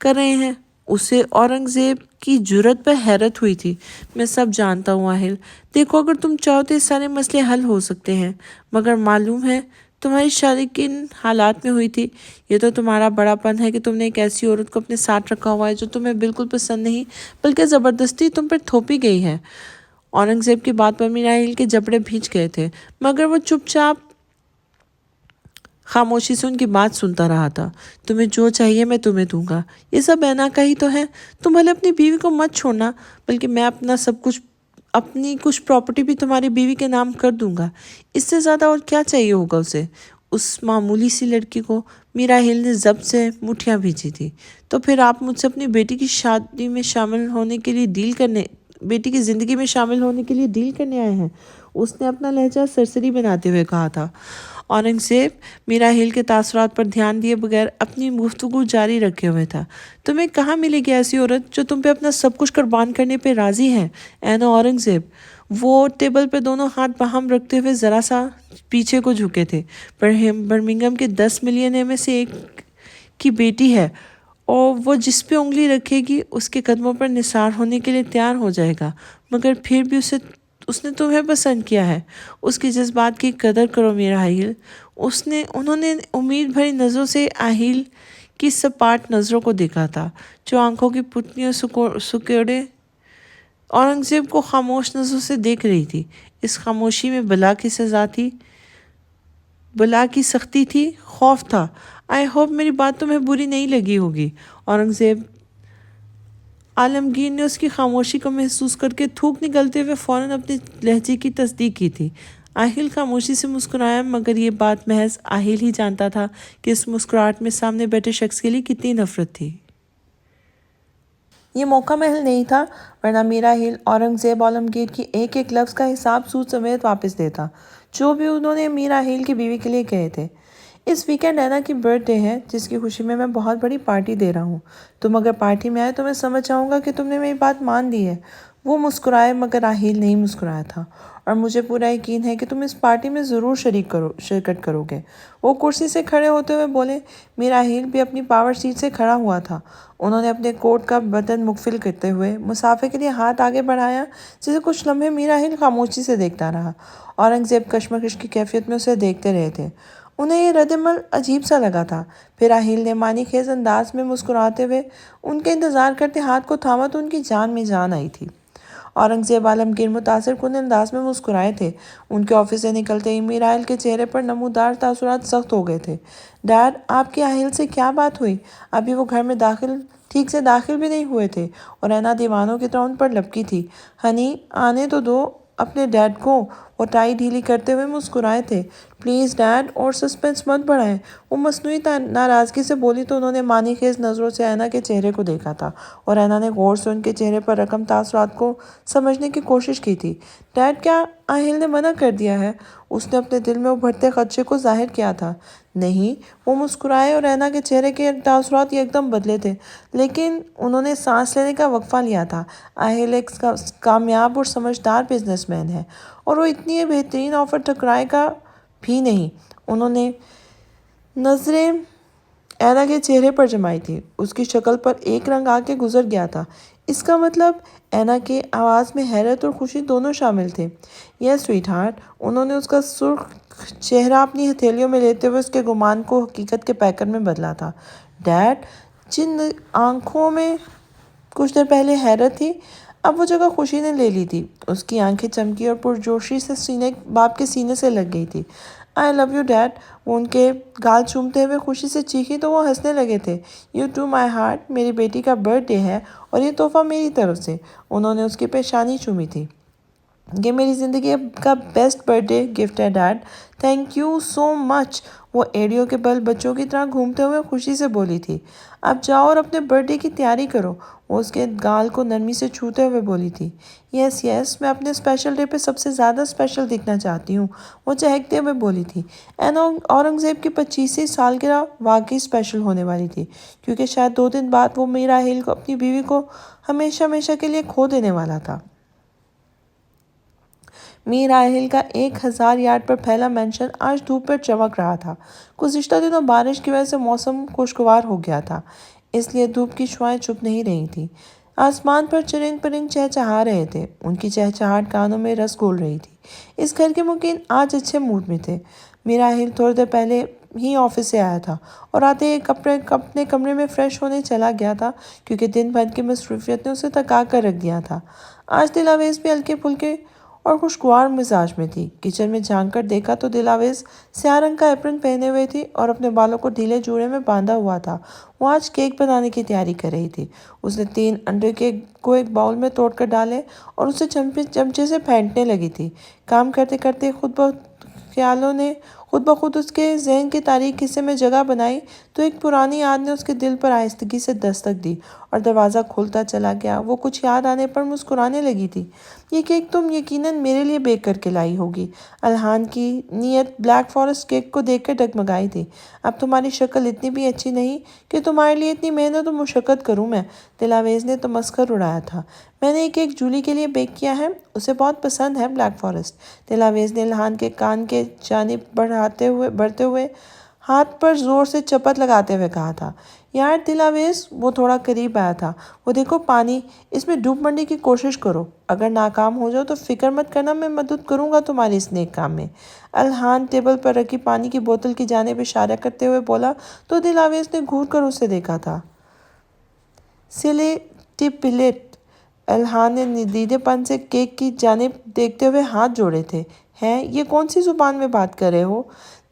کر رہے ہیں۔ اسے اورنگزیب کی جرأت پر حیرت ہوئی تھی۔ میں سب جانتا ہوں آہیل، دیکھو اگر تم چاہو تو یہ سارے مسئلے حل ہو سکتے ہیں، مگر معلوم ہے تمہاری شادی کن حالات میں ہوئی تھی۔ یہ تو تمہارا بڑا پن ہے کہ تم نے ایک ایسی عورت کو اپنے ساتھ رکھا ہوا ہے جو تمہیں بالکل پسند نہیں بلکہ زبردستی تم پر تھوپی گئی ہے۔ اورنگزیب کی بات پر میرا آہیل کے جبڑے بھیج گئے تھے، مگر وہ چپ چاپ خاموشی سے ان کی بات سنتا رہا تھا۔ تمہیں جو چاہیے میں تمہیں دوں گا، یہ سب اینا کا ہی تو ہے۔ تم بھلے اپنی بیوی کو مت چھوڑنا، بلکہ میں اپنی کچھ پراپرٹی بھی تمہاری بیوی کے نام کر دوں گا۔ اس سے زیادہ اور کیا چاہیے ہوگا اسے؟ اس معمولی سی لڑکی کو میرا آہیل نے ضبط سے مٹھیاں بھیجی تھی۔ تو پھر آپ مجھ سے اپنی بیٹی کی زندگی میں شامل ہونے کے لیے ڈیل کرنے آئے ہیں؟ اس نے اپنا لہجہ سرسری بناتے ہوئے کہا تھا۔ اورنگزیب میرا آہیل کے تاثرات پر دھیان دیے بغیر اپنی گفتگو جاری رکھے ہوئے تھا۔ تمہیں کہاں ملے گی ایسی عورت جو تم پہ اپنا سب کچھ قربان کرنے پہ راضی ہے؟ اینا اورنگزیب، وہ ٹیبل پہ دونوں ہاتھ باہم رکھتے ہوئے ذرا سا پیچھے کو جھکے تھے۔ برمنگھم کے 10 ملینئر میں سے ایک کی بیٹی ہے، اور وہ جس پہ انگلی رکھے گی اس کے قدموں پر نثار ہونے کے لیے تیار ہو جائے گا، مگر پھر بھی اس نے تمہیں پسند کیا ہے۔ اس کے جذبات کی قدر کرو میرا آہیل۔ انہوں نے امید بھری نظروں سے آہیل کی سپاٹ نظروں کو دیکھا تھا، جو آنکھوں کی پتلیوں سکیڑے اورنگزیب کو خاموش نظروں سے دیکھ رہی تھی۔ اس خاموشی میں بلا کی سزا تھی، بلا کی سختی تھی، خوف تھا۔ آئی ہوپ میری بات تمہیں بری نہیں لگی ہوگی۔ اورنگزیب عالمگیر نے اس کی خاموشی کو محسوس کر کے تھوک نکلتے ہوئے فوراً اپنے لہجے کی تصدیق کی تھی۔ آہیل خاموشی سے مسکرایا، مگر یہ بات محض آہیل ہی جانتا تھا کہ اس مسکراہٹ میں سامنے بیٹھے شخص کے لیے کتنی نفرت تھی۔ یہ موقع محل نہیں تھا، ورنہ میرا آہیل اورنگزیب عالمگیر کی ایک ایک لفظ کا حساب سود سمیت واپس دیتا، جو بھی انہوں نے میرا آہیل کی بیوی کے لیے کہے تھے۔ اس ویکینڈ اینا کی برتھ ڈے ہے، جس کی خوشی میں بہت بڑی پارٹی دے رہا ہوں۔ تم اگر پارٹی میں آئے تو میں سمجھ جاؤں گا کہ تم نے میری بات مان لی ہے۔ وہ مسکرائے، مگر آہیل نہیں مسکرایا تھا، اور مجھے پورا یقین ہے کہ تم اس پارٹی میں ضرور شرکت کرو گے۔ وہ کرسی سے کھڑے ہوتے ہوئے بولے۔ میرا آہیل بھی اپنی پاور سیٹ سے کھڑا ہوا تھا۔ انہوں نے اپنے کوٹ کا بٹن مقفل کرتے ہوئے مسافے کے لیے ہاتھ آگے بڑھایا، جسے کچھ لمحے میرا آہیل خاموشی سے دیکھتا رہا۔ اورنگزیب کشمکش کی کیفیت میں اسے دیکھتے رہے تھے۔ انہیں یہ رد عمل عجیب سا لگا تھا۔ پھر آہیل نے معنی خیز انداز میں مسکراتے ہوئے ان کے انتظار کرتے ہاتھ کو تھاما تو ان کی جان میں جان آئی تھی۔ اورنگزیب عالمگیر متاثر کن انداز میں مسکرائے تھے۔ ان کے آفس سے نکلتے ہی میرا آہیل کے چہرے پر نمودار تاثرات سخت ہو گئے تھے۔ ڈیڈ، آپ کے آہیل سے کیا بات ہوئی؟ ابھی وہ گھر میں ٹھیک سے داخل بھی نہیں ہوئے تھے، اور اینا دیوانوں کی طرح ان پر لپکی تھی۔ ہنی، آنے تو دو اپنے ڈیڈ کو۔ وہ ٹائی ڈھیلی کرتے ہوئے مسکرائے تھے۔ پلیز ڈیڈ، اور سسپنس مت بڑھائیں۔ وہ مصنوعی ناراضگی سے بولی تو انہوں نے معنی خیز نظروں سے اینا کے چہرے کو دیکھا تھا، اور اینا نے غور سے ان کے چہرے پر رقم تاثرات کو سمجھنے کی کوشش کی تھی۔ ڈیڈ، کیا آہیل نے منع کر دیا ہے؟ اس نے اپنے دل میں ابھرتے خدشے کو ظاہر کیا تھا۔ نہیں، وہ مسکرائے، اور اینا کے چہرے کے تاثرات یکدم بدلے تھے، لیکن انہوں نے سانس لینے کا وقفہ لیا تھا۔ آہیل ایک کامیاب اور سمجھدار بزنس مین ہے، اور وہ اتنی بہترین آفر ٹھکرائے گا بھی نہیں۔ انہوں نے نظریں اینا کے چہرے پر جمائی تھی۔ اس کی شکل پر ایک رنگ آ کے گزر گیا تھا۔ اس کا مطلب؟ اینا کے آواز میں حیرت اور خوشی دونوں شامل تھے۔ یس سویٹ ہارٹ۔ انہوں نے اس کا سرخ چہرہ اپنی ہتھیلیوں میں لیتے ہوئے اس کے گمان کو حقیقت کے پیکر میں بدلا تھا۔ ڈیڈ، جن آنکھوں میں کچھ دیر پہلے حیرت تھی، اب وہ جگہ خوشی نے لے لی تھی۔ اس کی آنکھیں چمکی اور پرجوشی سے باپ کے سینے سے لگ گئی تھی۔ آئی لو یو ڈیڈ، وہ ان کے گال چومتے ہوئے خوشی سے چیخی تو وہ ہنسنے لگے تھے۔ یو ٹو مائی ہارٹ، میری بیٹی کا برتھ ڈے ہے اور یہ تحفہ میری طرف سے۔ انہوں نے اس کی پیشانی چومی تھی۔ یہ میری زندگی کا بیسٹ برتھ ڈے گفٹ ہے ڈیڈ، تھینک یو سو مچ، وہ ایڑیوں کے بل بچوں کی طرح گھومتے ہوئے خوشی سے بولی تھی۔ اب جاؤ اور اپنے برتھ ڈے کی تیاری کرو، وہ اس کے گال کو نرمی سے چھوتے ہوئے بولی تھی۔ یس یس، میں اپنے اسپیشل ڈے پہ سب سے زیادہ اسپیشل دکھنا چاہتی ہوں، وہ چہکتے ہوئے بولی تھی۔ اورنگزیب کی 25ویں سالگرہ واقعی اسپیشل ہونے والی تھی، کیونکہ شاید 2 دن بعد وہ میرا ہیل کو اپنی بیوی کو ہمیشہ ہمیشہ کے لیے کھو دینے والا تھا۔ میر راحیل کا 1000 یارڈ پر پھیلا مینشن آج دھوپ پر چمک رہا تھا۔ گزشتہ دنوں بارش کی وجہ سے موسم خوشگوار ہو گیا تھا، اس لیے دھوپ کی شعاعیں چھپ نہیں رہی تھیں۔ آسمان پر چرند پرند چہچہا رہے تھے، ان کی چہچہاہٹ کانوں میں رس گھول رہی تھی۔ اس گھر کے مکین آج اچھے موڈ میں تھے۔ میر راحیل تھوڑی دیر پہلے ہی آفس سے آیا تھا اور آتے ہی اپنے کمرے میں فریش ہونے چلا گیا تھا، کیونکہ دن بھر کی مصروفیت نے اسے تھکا کر رکھ دیا تھا۔ آج دلاویز بھی ہلکے پھلکے اور خوشگوار مزاج میں تھی۔ کچن میں جھانک کر دیکھا تو دلاویز سیاہ رنگ کا ایپرن پہنے ہوئے تھی اور اپنے بالوں کو ڈھیلے جوڑے میں باندھا ہوا تھا۔ وہ آج کیک بنانے کی تیاری کر رہی تھی۔ اس نے 3 انڈے کو ایک باؤل میں توڑ کر ڈالے اور اسے چمچے سے پھینٹنے لگی تھی۔ کام کرتے کرتے خیالوں نے خود بخود اس کے ذہن کے تاریک حصے میں جگہ بنائی تو ایک پرانی یاد نے اس کے دل پر آہستگی سے دستک دی اور دروازہ کھولتا چلا گیا۔ وہ کچھ یاد آنے پر مسکرانے لگی تھی۔ یہ کیک تم یقیناً میرے لیے بیک کر کے لائی ہوگی۔ الہان کی نیت بلیک فارسٹ کیک کو دیکھ کر ڈگمگائی تھی۔ اب تمہاری شکل اتنی بھی اچھی نہیں کہ تمہارے لیے اتنی محنت و مشقت کروں میں، دلاویز نے تمسخر اڑایا تھا۔ میں نے ایک جولی کے لیے بیک کیا ہے، اسے بہت پسند ہے بلیک فارسٹ، دلاویز نے الہان کے کان کے جانب بڑھتے ہوئے ہاتھ پر زور سے چپت لگاتے ہوئے کہا تھا۔ یار دلاویز، وہ تھوڑا قریب آیا تھا، وہ دیکھو پانی، اس میں ڈوب مرنے کی کوشش کرو، اگر ناکام ہو جاؤ تو فکر مت کرنا، میں مدد کروں گا تمہاری اس نیک کام میں۔ الہان ٹیبل پر رکھی پانی کی بوتل کی جانب اشارہ کرتے ہوئے بولا تو دلاویز نے گھور کر اسے دیکھا تھا۔ سلے ٹپلٹ، الہان نے ندیدے پن سے کیک کی جانب دیکھتے ہوئے ہاتھ جوڑے تھے۔ ہیں، یہ کون سی زبان میں بات کر رہے ہو؟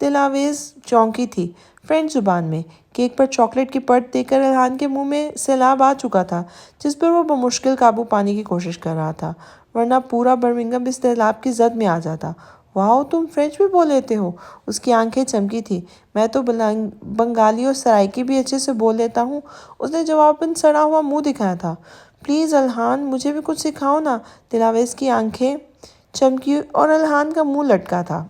دلاویز چونکی تھی۔ فرینچ زبان میں۔ کیک پر چاکلیٹ کی پرت دیکھ کر الہان کے منہ میں سیلاب آ چکا تھا، جس پر وہ بمشکل قابو پانے کی کوشش کر رہا تھا، ورنہ پورا برمنگھم اس سیلاب کی زد میں آ جاتا۔ واؤ، تم فرینچ بھی بول لیتے ہو؟ اس کی آنکھیں چمکی تھیں۔ میں تو بنگالی اور سرائیکی بھی اچھے سے بول لیتا ہوں، اس نے جواباً سڑا ہوا منہ دکھایا تھا۔ پلیز الہان، مجھے بھی کچھ سکھاؤ نا، دلاویز کی آنکھیں چمکی اور الہان کا منہ لٹکا تھا۔